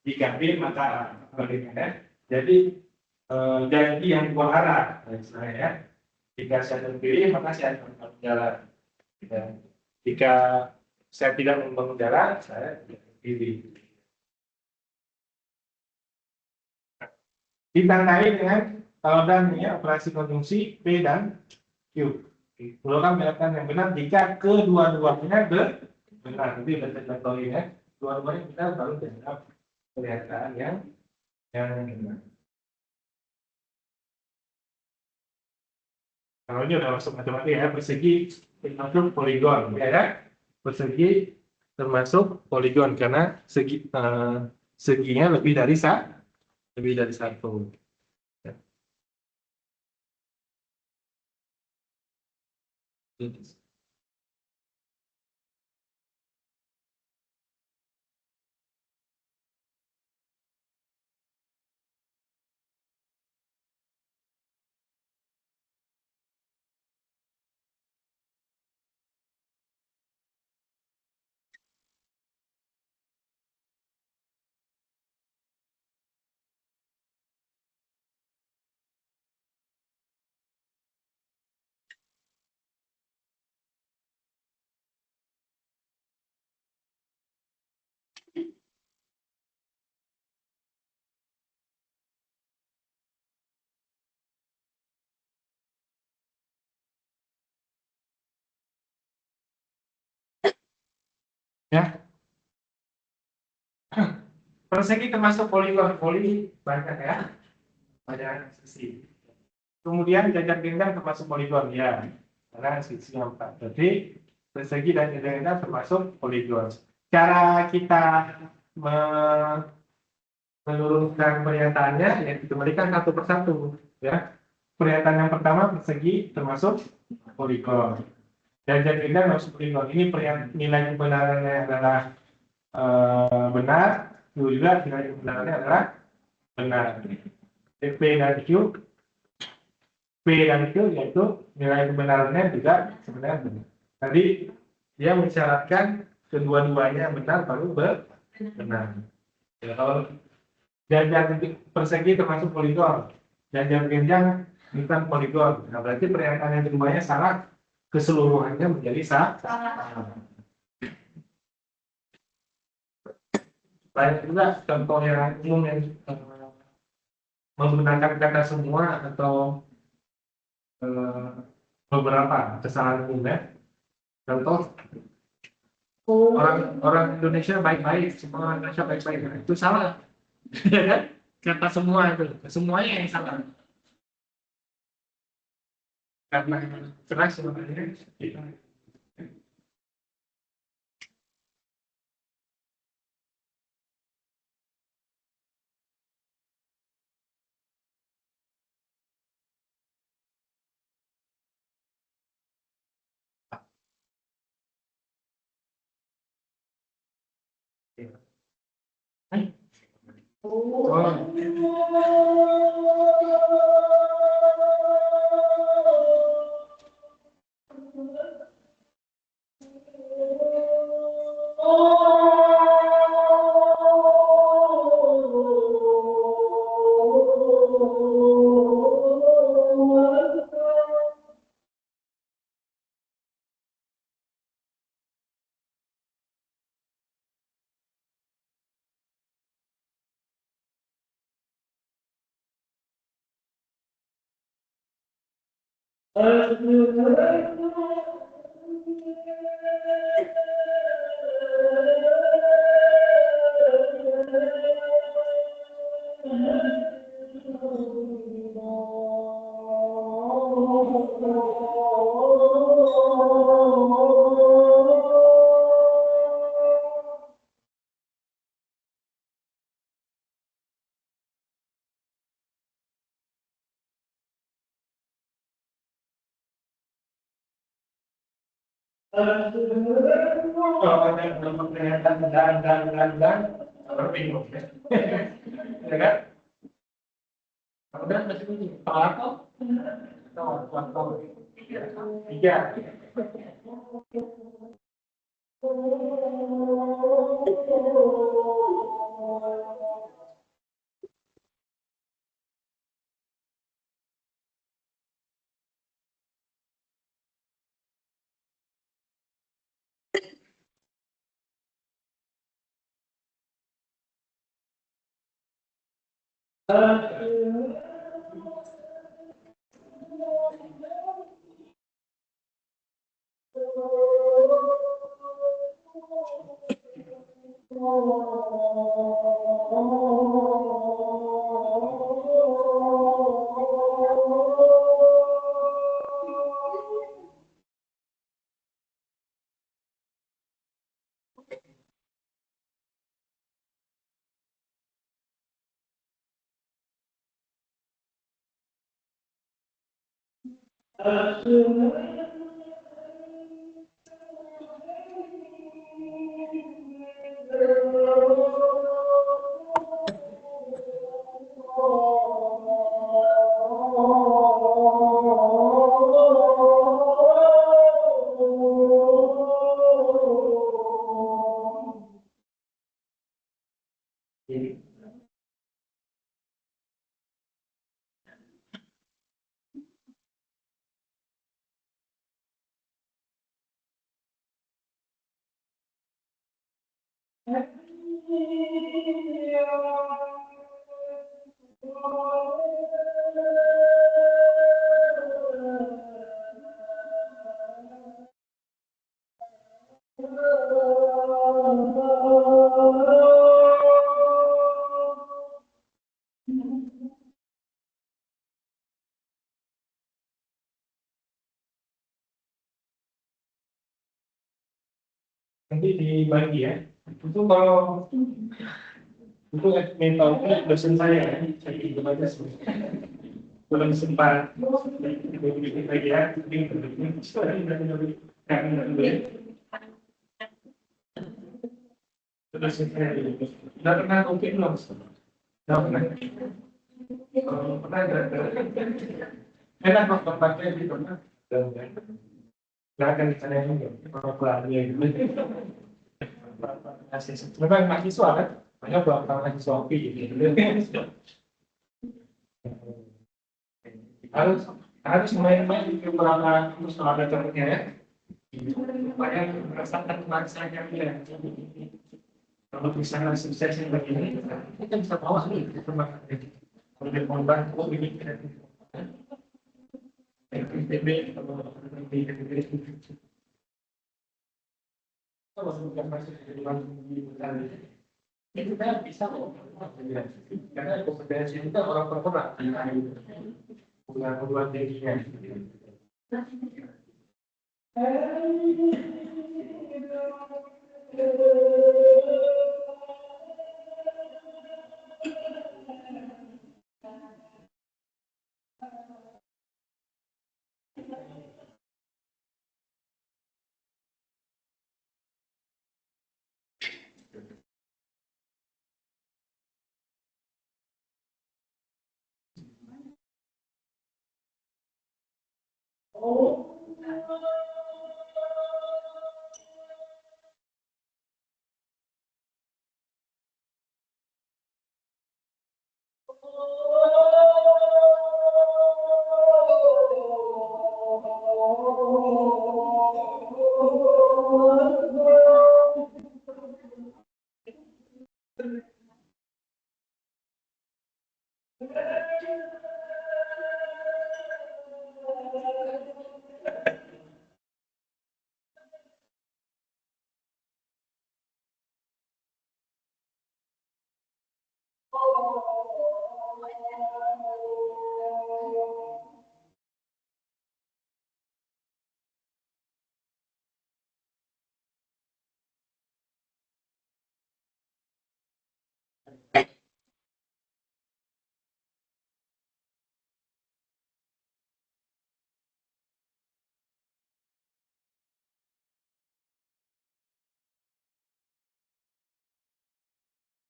jika B maka A kebalikannya jadi janji yang dua arah misalnya ya jika saya terpilih maka saya akan jalan jika saya tidak membangun jalan saya tidak terpilih ditandai dengan dan ya operasi konjungsi P dan Q. Program melakukan yang benar jika kedua-duanya benar. Jadi betul ya. Dua-duanya benar baru dianggap pernyataan yang benar. Kalau ini udah masuk matematik ya persegi masuk poligon ya kan. Persegi termasuk poligon karena seginya lebih dari satu. Ya, persegi termasuk poligon, banyak ya, banyak sisi. Kemudian jajar genjang termasuk poligon ya, karena sisi yang 4. Jadi persegi dan jajar genjang termasuk poligon. Cara kita menurunkan pernyataannya, ya dikembalikan satu persatu. Ya, pernyataan yang pertama persegi termasuk poligon. Jajar genjang termasuk poligon. Ini nilai kebenarannya adalah benar, juga nilai kebenarannya adalah benar. P dan Q, yaitu nilai kebenarannya juga sebenarnya benar. Tadi dia mensyaratkan kedua-duanya benar baru benar. Ya, kalau jajar persegi termasuk poligon, jajar genjang bukan poligon. Nah, berarti pernyataan yang keduanya salah, keseluruhannya menjadi salah. Banyak juga contoh yang umum yang menggunakan kata semua atau beberapa kesalahan umum ya. Contoh orang Indonesia baik-baik, semua orang Indonesia baik-baik, itu salah, ya kan? Kata semua itu, semuanya yang salah. Karena keras sebenarnya. Kalau ada yang pernyataan dan baru bingung ya. Ya kan? Udah masih ini Pak atau tiga. Nanti dibagi ya. Itu kalau itu mental itu dosen saya itu aja sih. Belum sempat lagi ya. Terus saya udah pernah oke belum? Udah pernah. Kalau pernah enak kok tempatnya di pernah. Nggak akan ditanya juga kalau keluarnya gitu. Memang mahasiswa kan, banyak beberapa mahasiswa gitu. Harus main-main di beberapa terus ada contohnya ya. Supaya merasakan rasanya ya. Kalau misalnya sukses yang begini, kita bisa bawa nih ke tempat kalau dia membantu ini. PTB kalau itu kan bisa kok, karena kompetensi itu kan orang per bukan kebutuhan dirinya.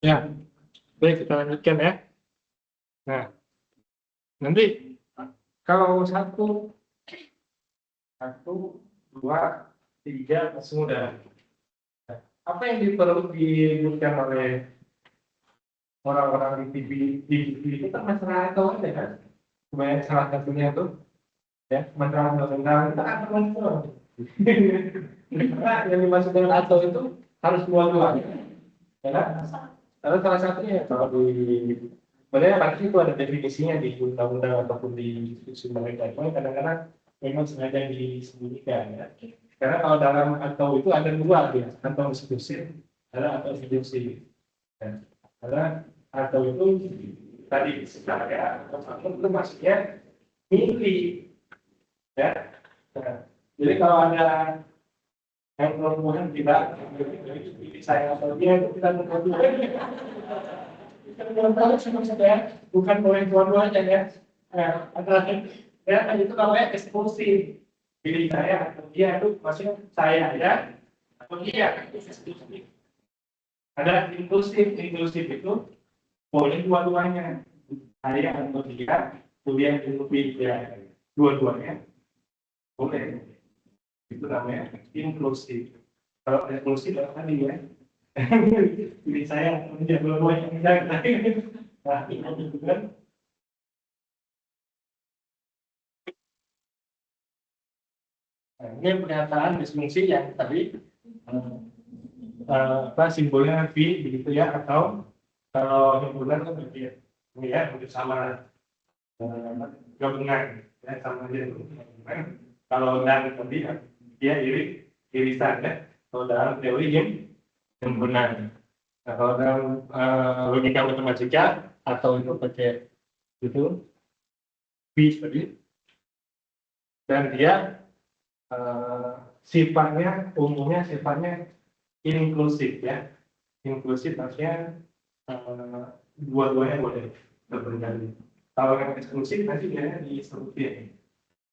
Ya, baik kita lanjutkan ya. Nah, nanti kalau satu, dua, tiga, sudah. Apa yang perlu diberikan oleh orang-orang di TV itu kan masalah atau ada kan? Kebanyakan salah satunya tuh ya masalah tentang kita kan kontrol. Karena yang dimaksud dengan atau itu harus dua-duanya, ya kan? Lalu salah satunya kalau di sebenarnya pasti itu ada definisinya di undang-undang ataupun di institusi mereka. Cuma kadang-kadang memang sengaja disembunyikan ya. Karena kalau dalam atau itu ada dua ya, atau institusi, ada atau institusi. Ya. Karena atau itu tadi secara itu maksudnya milih ya. Nah, jadi kalau ada yang perempuan tidak pilih saya atau dia itu kita mengajukan. Kita belum tahu cuma saya bukan boleh dua-duanya ya. Antara Ya, itu namanya eksklusif. Pilih saya atau dia itu maksudnya saya ya atau dia itu eksklusif. Ada inklusif, inklusif itu boleh dua-duanya. Saya atau dia, kuliah lebih ya dua-duanya boleh. Itu namanya inklusif. Kalau eksklusif tadi ya, pilih saya atau dia dua-duanya enggak. Nah, itu kan. Nah, ini pernyataan disfungsi yang tadi apa simbolnya V begitu ya, atau kalau himpunan kan berarti ini ya sama gabungan ya sama dia gabungan. Kalau dan tadi dia irisan ya. Kalau dalam teori himpunan. Nah, kalau dalam logika matematika atau itu pakai itu V tadi, dan dia sifatnya umumnya sifatnya inklusif ya. Inklusif artinya dua-duanya boleh terkendali. Kalau yang eksklusif nanti dia distruktif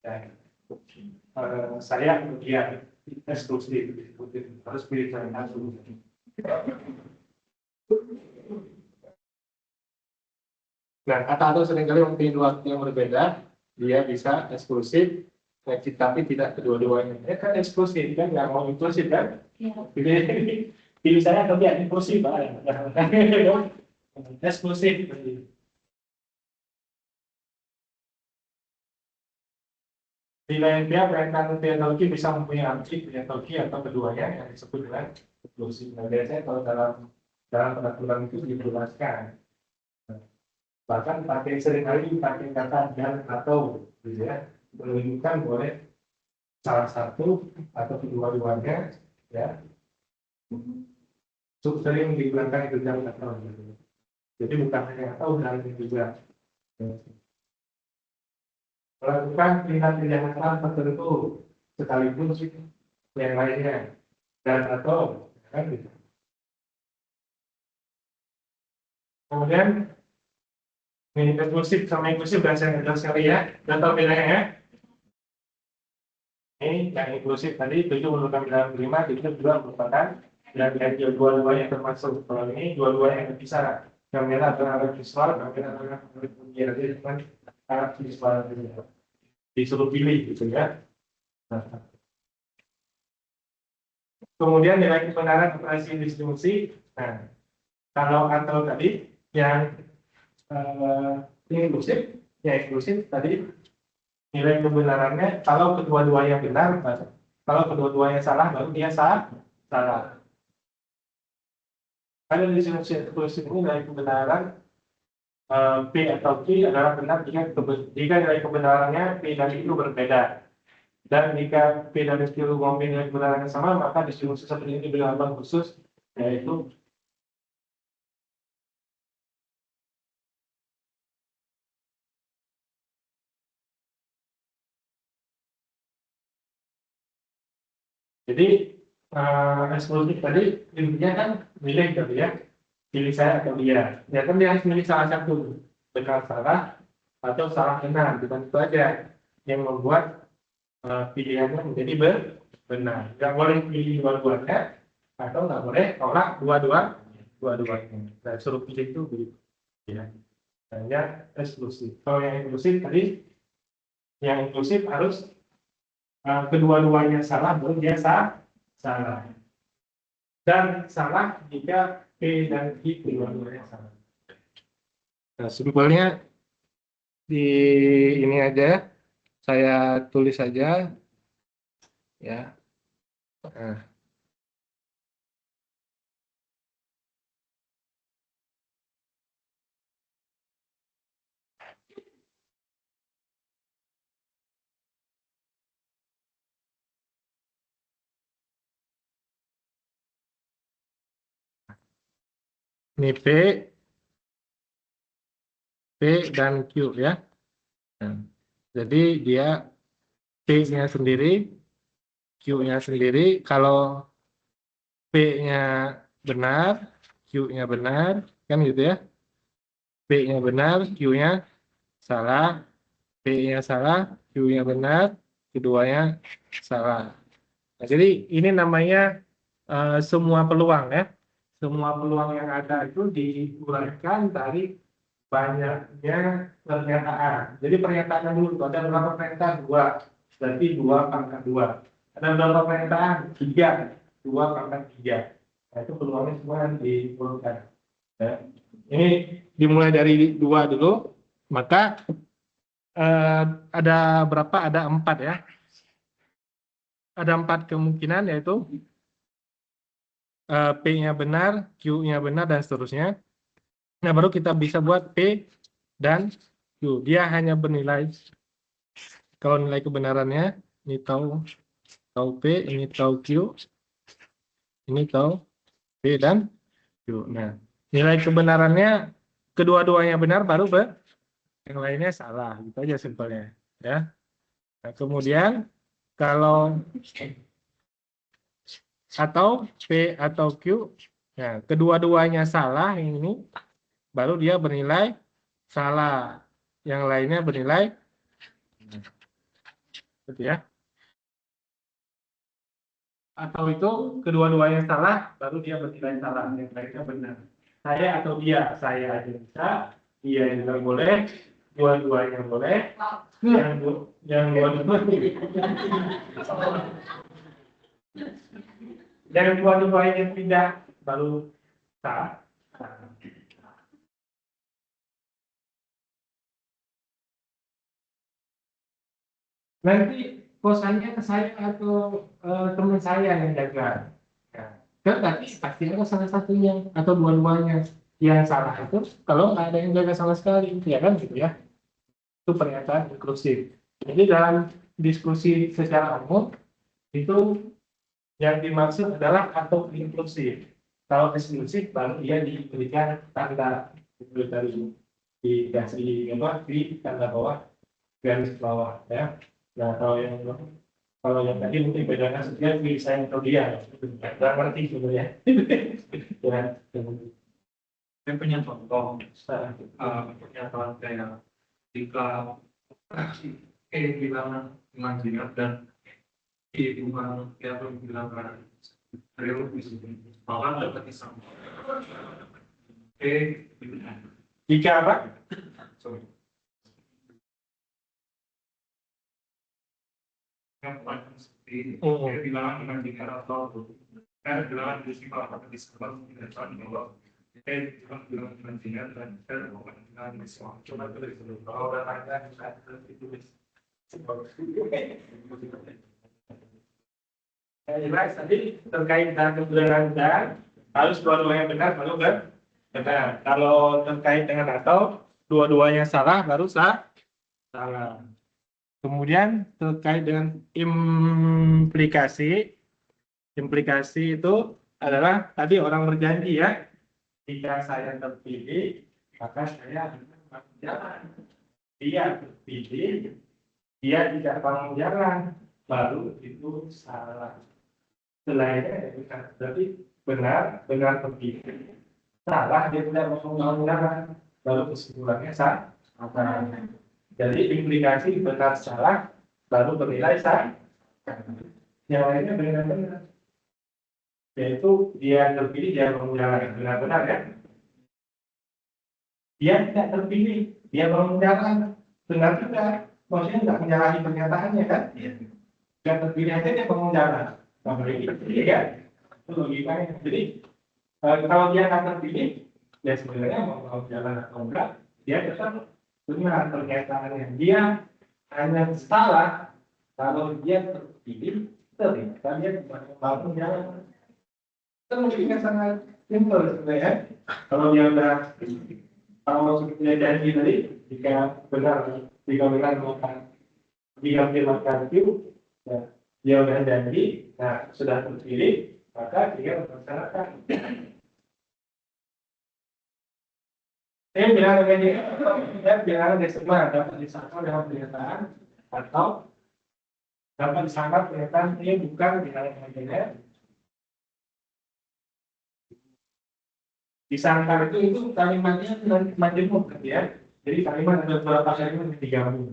ya. Saya atau dia eksklusif harus pilih saya langsung. Nah, kata atau seringkali memilih dua yang berbeda, dia bisa eksklusif, tapi tidak kedua-duanya. Kan eksklusif kan nggak mau inklusif kan? Pilih saya atau dia inklusif, eksklusif. Di lain pihak, rentan teknologi bisa mempunyai arti teknologi atau keduanya yang disebut dengan eksklusif. Nah, biasanya kalau dalam peraturan itu dijelaskan, bahkan seringkali pakai kata dan atau, gitu ya, menunjukkan boleh salah satu atau kedua-duanya, ya, sering digunakan itu dalam atau. Jadi bukan hanya atau dan juga. Melakukan tindak kejahatan tertentu sekaligus yang lainnya dan atau kan gitu. Kemudian ini eksklusif sama inklusif dan saya jelas sekali ya, dan tahu bedanya ya. Ini yang inklusif tadi 7 merupakan dalam 5, itu juga merupakan dan dua-duanya termasuk. Kalau ini dua-duanya yang terpisah. Yang merah adalah alat visual, yang merah adalah alat penyiar, jadi alat visual disuruh pilih gitu ya. Nah, kemudian nilai kebenaran operasi distribusi. Nah, kalau atau tadi yang inklusif, ya eksklusif tadi nilai kebenarannya kalau kedua-duanya benar, kalau kedua-duanya salah baru dia salah. Ada distribusi eksklusif ini nilai kebenaran P atau Q adalah benar jika nilai kebenarannya P dan Q berbeda. Dan jika P dan Q memiliki nilai kebenaran yang sama, maka distribusi seperti ini diberi lambang khusus, yaitu jadi eksklusif tadi intinya kan milih gitu ya, pilih saya atau dia. Ya kan dia harus milih salah satu, benar salah atau salah benar, bukan itu aja yang membuat pilihannya menjadi benar. Nggak boleh pilih dua-duanya atau nggak boleh tolak dua-duanya. Nah, suruh pilih itu begitu ya. Hanya eksklusif. Kalau yang inklusif tadi, yang inklusif harus kedua-duanya salah baru dia salah. Dan salah jika P dan Q kedua-duanya salah. Nah, simpelnya di ini aja, saya tulis saja ya. Nah, ini P dan Q ya. Nah, jadi dia P-nya sendiri, Q-nya sendiri. Kalau P-nya benar, Q-nya benar, kan gitu ya. P-nya benar, Q-nya salah. P-nya salah, Q-nya benar, keduanya salah. Nah, jadi ini namanya semua peluang ya. Semua peluang yang ada itu diuraikan dari banyaknya pernyataan. Jadi pernyataan dulu, ada berapa pernyataan? Dua. Berarti 2 pangkat 2. Ada berapa pernyataan? 3. 2 pangkat 3. Nah, itu peluangnya semua diurutkan. Ya. Ini dimulai dari 2 dulu, maka ada berapa? Ada 4 ya. Ada 4 kemungkinan, yaitu P-nya benar, Q-nya benar, dan seterusnya. Nah, baru kita bisa buat P dan Q. Dia hanya bernilai, kalau nilai kebenarannya, ini tahu P, ini tahu Q, ini tahu P dan Q. Nah, nilai kebenarannya kedua-duanya benar, baru yang lainnya salah. Gitu aja simpelnya. Ya. Nah, kemudian kalau atau P atau Q, nah, kedua-duanya salah ini, baru dia bernilai salah. Yang lainnya bernilai gitu ya. Atau itu kedua-duanya salah, baru dia bernilai salah. Yang lainnya benar. Saya atau dia, saya aja bisa, dia juga boleh, dua-duanya boleh, yang dua-duanya tidak, baru sah. Nanti kosannya ke saya atau teman saya yang jaga. Ya. Kan tadi pasti ada salah satunya atau dua-duanya yang salah itu kalau nggak ada yang jaga sama sekali, ya kan gitu ya. Itu pernyataan inklusif. Jadi dalam diskusi secara umum itu yang dimaksud adalah atau inklusif. Kalau eksklusif baru dia diberikan tanda itu dari dikasih apa di tanda bawah garis bawah ya. Nah kalau yang tadi mungkin bedanya sebenarnya pilih saya atau dia, nggak ngerti sebenarnya. Ya, Saya punya contoh, pernyataan kayak jika bilang imajiner dan bilang ya bilang real malah dapat disambung. jika apa? Sorry. Yang paling seperti dia bilang imajiner atau bilang festival atau disambung tidak saling bahwa bilang imajiner dan bilang visual. Coba tulis dulu. Kalau udah tanya bisa ditulis. Jelas tadi terkait dengan kebenaran dan harus dua-duanya benar baru benar. Kalau terkait dengan atau dua-duanya salah baru salah. Kemudian terkait dengan implikasi itu adalah tadi orang berjanji ya, jika saya terpilih maka saya akan bangun jalan. Dia terpilih, dia tidak bangun jalan, baru itu salah. Selainnya benar, berarti benar terpilih, salah dia tidak bangun jalan, baru kesimpulannya salah. Jadi implikasi benar salah baru bernilai salah. Yang lainnya benar-benar, yaitu dia terpilih dia menjalankan benar-benar ya. Dia tidak terpilih dia menjalankan benar-benar, maksudnya tidak menyalahi pernyataannya kan? Dia terpilih aja dia menjalankan, nggak boleh gitu ya. Itu logikanya. Jadi kalau dia nggak terpilih, ya sebenarnya mau jalan atau enggak, dia tetap benar pernyataannya. Dia hanya salah kalau dia terpilih, ternyata dia mau jalan. Itu logikanya sangat simpel sebenarnya. Kalau dia udah, kalau dia janji tadi, jika benar melakukan diambilkan itu, ya, dia udah janji, nah sudah terpilih, maka dia melaksanakan. Saya bilang dengan semua dapat disangka dengan pernyataan atau dapat disangka pernyataan ini bukan bilangan imajiner. Disangka itu kalimatnya majemuk kan ya. Jadi kalimat ada beberapa kalimat yang digabung.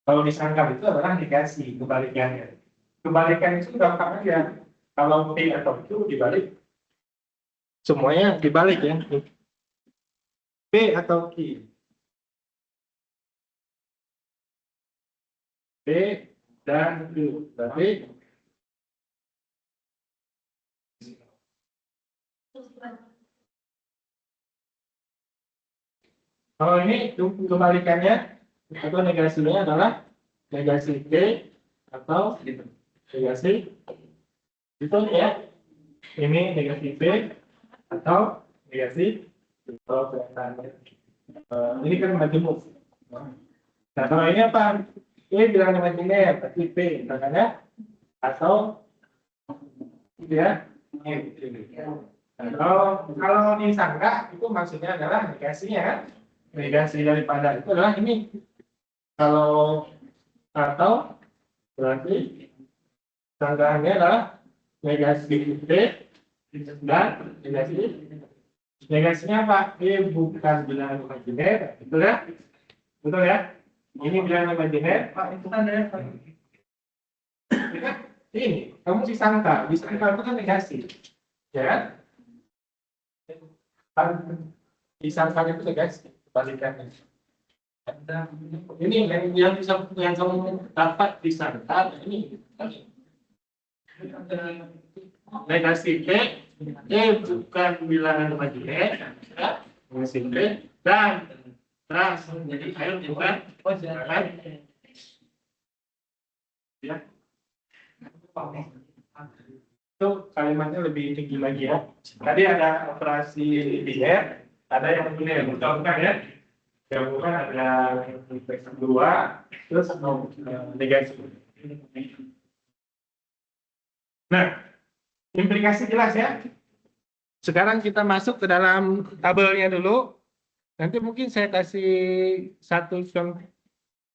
Kalau disangkal itu adalah negasi, kebalikannya. Kebalikan itu gampang aja. Kalau P atau Q dibalik, semuanya dibalik ya. P atau Q. P dan Q. Berarti kalau ini kebalikannya atau negasinya adalah negasi P atau negasi itu ya. Ini negasi P atau negasi kalau kelihatannya. Ini kan majemuk. Nah, kalau ini apa? Ini bilangan imajiner, berarti P misalnya atau gitu ya. Nah, kalau disangka itu maksudnya adalah negasinya kan? Negasi daripada itu adalah ini. Kalau atau berarti sangkaannya adalah negasi P dan negasinya apa? Ini bukan bilangan imajiner, betul ya? Betul ya? Ini bilangan imajiner, Pak, itu kan ada ini, kamu disangka itu kan negasi, ya kan? Disangka itu negasi, kebalikannya. Ini yang bisa yang kamu dapat disangka ini negasi P, bukan bilangan imajiner, negasi P dan trans jadi air bukan bilangan ya. Itu kalimatnya lebih tinggi lagi ya. Tadi ada operasi linear, ada yang linear, contohkan ya. Yang bukan ada dua, terus negasi. Nah, implikasi jelas ya. Sekarang kita masuk ke dalam tabelnya dulu. Nanti mungkin saya kasih satu contoh.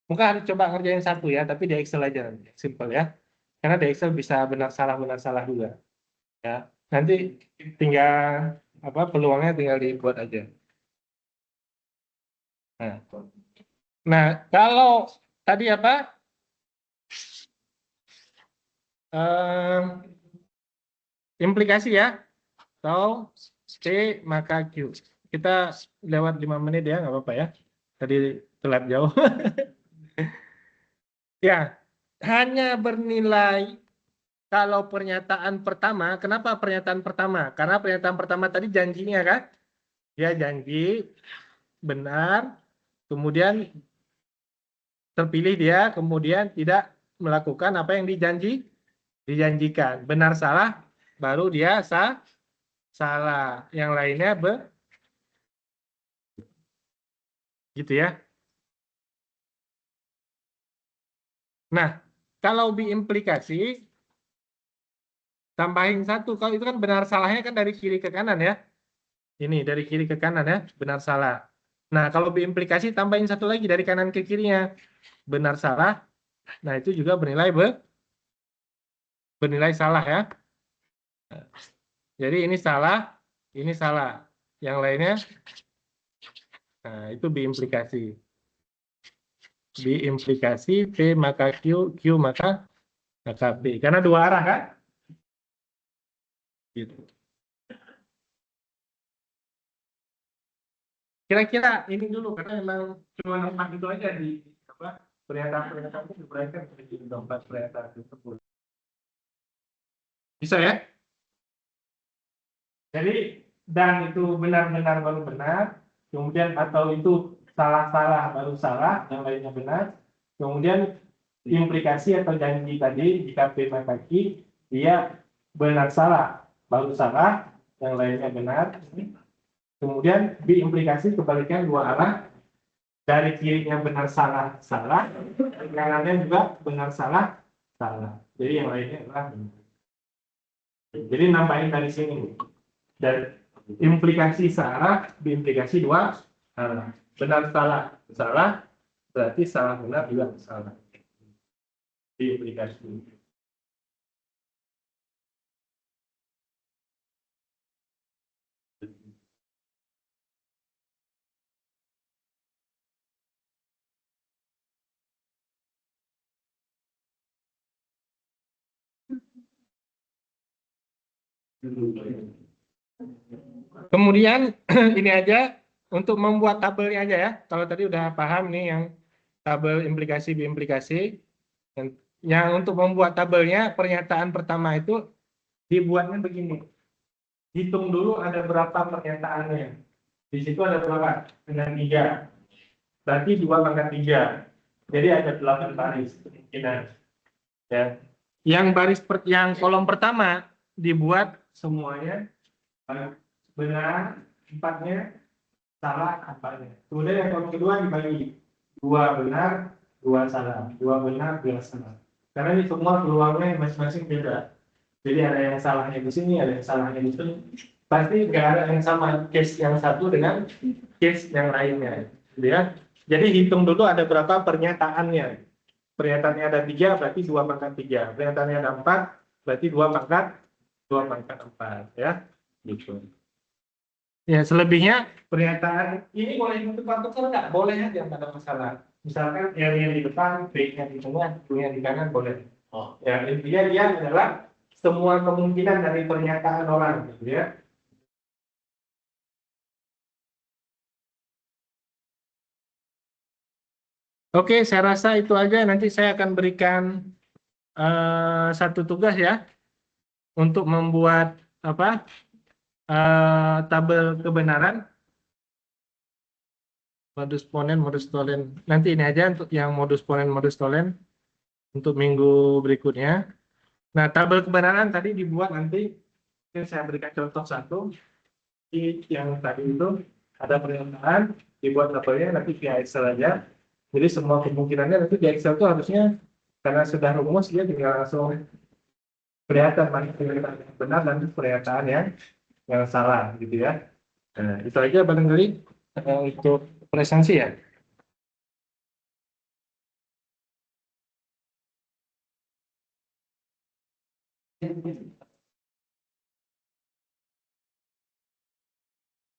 Mungkin harus coba ngerjain satu ya, tapi di Excel aja, simple ya. Karena di Excel bisa benar salah juga. Ya, nanti tinggal apa peluangnya tinggal dibuat aja. Nah, kalau tadi apa? Implikasi ya. Atau P maka Q. Kita lewat 5 menit ya, nggak apa-apa ya. Tadi telat jauh. Ya, hanya bernilai kalau pernyataan pertama. Kenapa pernyataan pertama? Karena pernyataan pertama tadi janjinya kan? Ya, janji benar, kemudian terpilih dia, kemudian tidak melakukan apa yang dijanjikan. Benar salah, baru dia salah. Yang lainnya gitu ya. Nah, kalau diimplikasi, tambahin satu. Kalau itu kan benar salahnya kan dari kiri ke kanan ya. Ini dari kiri ke kanan ya, benar salah. Nah, kalau diimplikasi tambahin satu lagi dari kanan ke kirinya. Benar salah. Nah, itu juga bernilai salah ya. Jadi ini salah. Yang lainnya, nah itu diimplikasi. Diimplikasi P maka Q, Q maka P. Karena dua arah kan? Gitu. Kira-kira ini dulu karena memang cuma 4 itu aja di apa pernyataan itu diperhatikan menjadi 4 pernyataan tersebut. Bisa ya? Jadi dan itu benar-benar baru benar, kemudian atau itu salah-salah baru salah, yang lainnya benar. Kemudian implikasi atau janji tadi jika P maka Q, dia benar salah baru salah, yang lainnya benar. Kemudian diimplikasi kebalikan dua arah, dari kirinya benar salah salah, kanannya juga benar salah salah. Jadi yang lainnya adalah benar. Jadi nambahin dari sini. Dan implikasi searah diimplikasi dua arah. Benar salah salah, berarti salah benar juga salah. Diimplikasi. Kemudian ini aja untuk membuat tabelnya aja ya. Kalau tadi udah paham nih yang tabel implikasi biimplikasi. Dan yang untuk membuat tabelnya pernyataan pertama itu dibuatnya begini. Hitung dulu ada berapa pernyataannya. Di situ ada berapa? Dengan 3. Berarti 2 pangkat 3. Jadi ada 8 baris kemungkinan. Ya. Yang kolom pertama dibuat semuanya benar, 4-nya salah, 4-nya. Kemudian yang kolom kedua dibagi 2 benar, 2 salah, 2 benar, 2 salah. Karena ini semua peluangnya masing-masing beda. Jadi ada yang salahnya di sini, ada yang salahnya di sini. Pasti nggak ada yang sama case yang satu dengan case yang lainnya. Ya. Jadi hitung dulu ada berapa pernyataannya. Pernyataannya ada 3, berarti 2 pangkat 3. Pernyataannya ada 4, berarti 2 pangkat 4. Ya, gitu. Ya, selebihnya pernyataan ini boleh tukar-tukar nggak? Boleh aja, nggak ada masalah. Misalkan L-nya di depan, B-nya di tengah, B-nya di kanan, boleh. Ya, intinya dia adalah semua kemungkinan dari pernyataan orang, gitu ya. Oke, saya rasa itu aja. Nanti saya akan berikan satu tugas ya untuk membuat tabel kebenaran modus ponen, modus tolen. Nanti ini aja untuk yang modus ponen, modus tolen untuk minggu berikutnya. Nah, tabel kebenaran tadi dibuat nanti. Saya berikan contoh satu. Yang tadi itu ada pernyataan, dibuat tabelnya nanti via Excel aja. Jadi semua kemungkinannya nanti di Excel itu harusnya karena sudah rumus dia tinggal langsung kelihatan mana pernyataan yang benar dan pernyataan yang salah gitu ya. Nah, itu aja barangkali untuk presensi ya.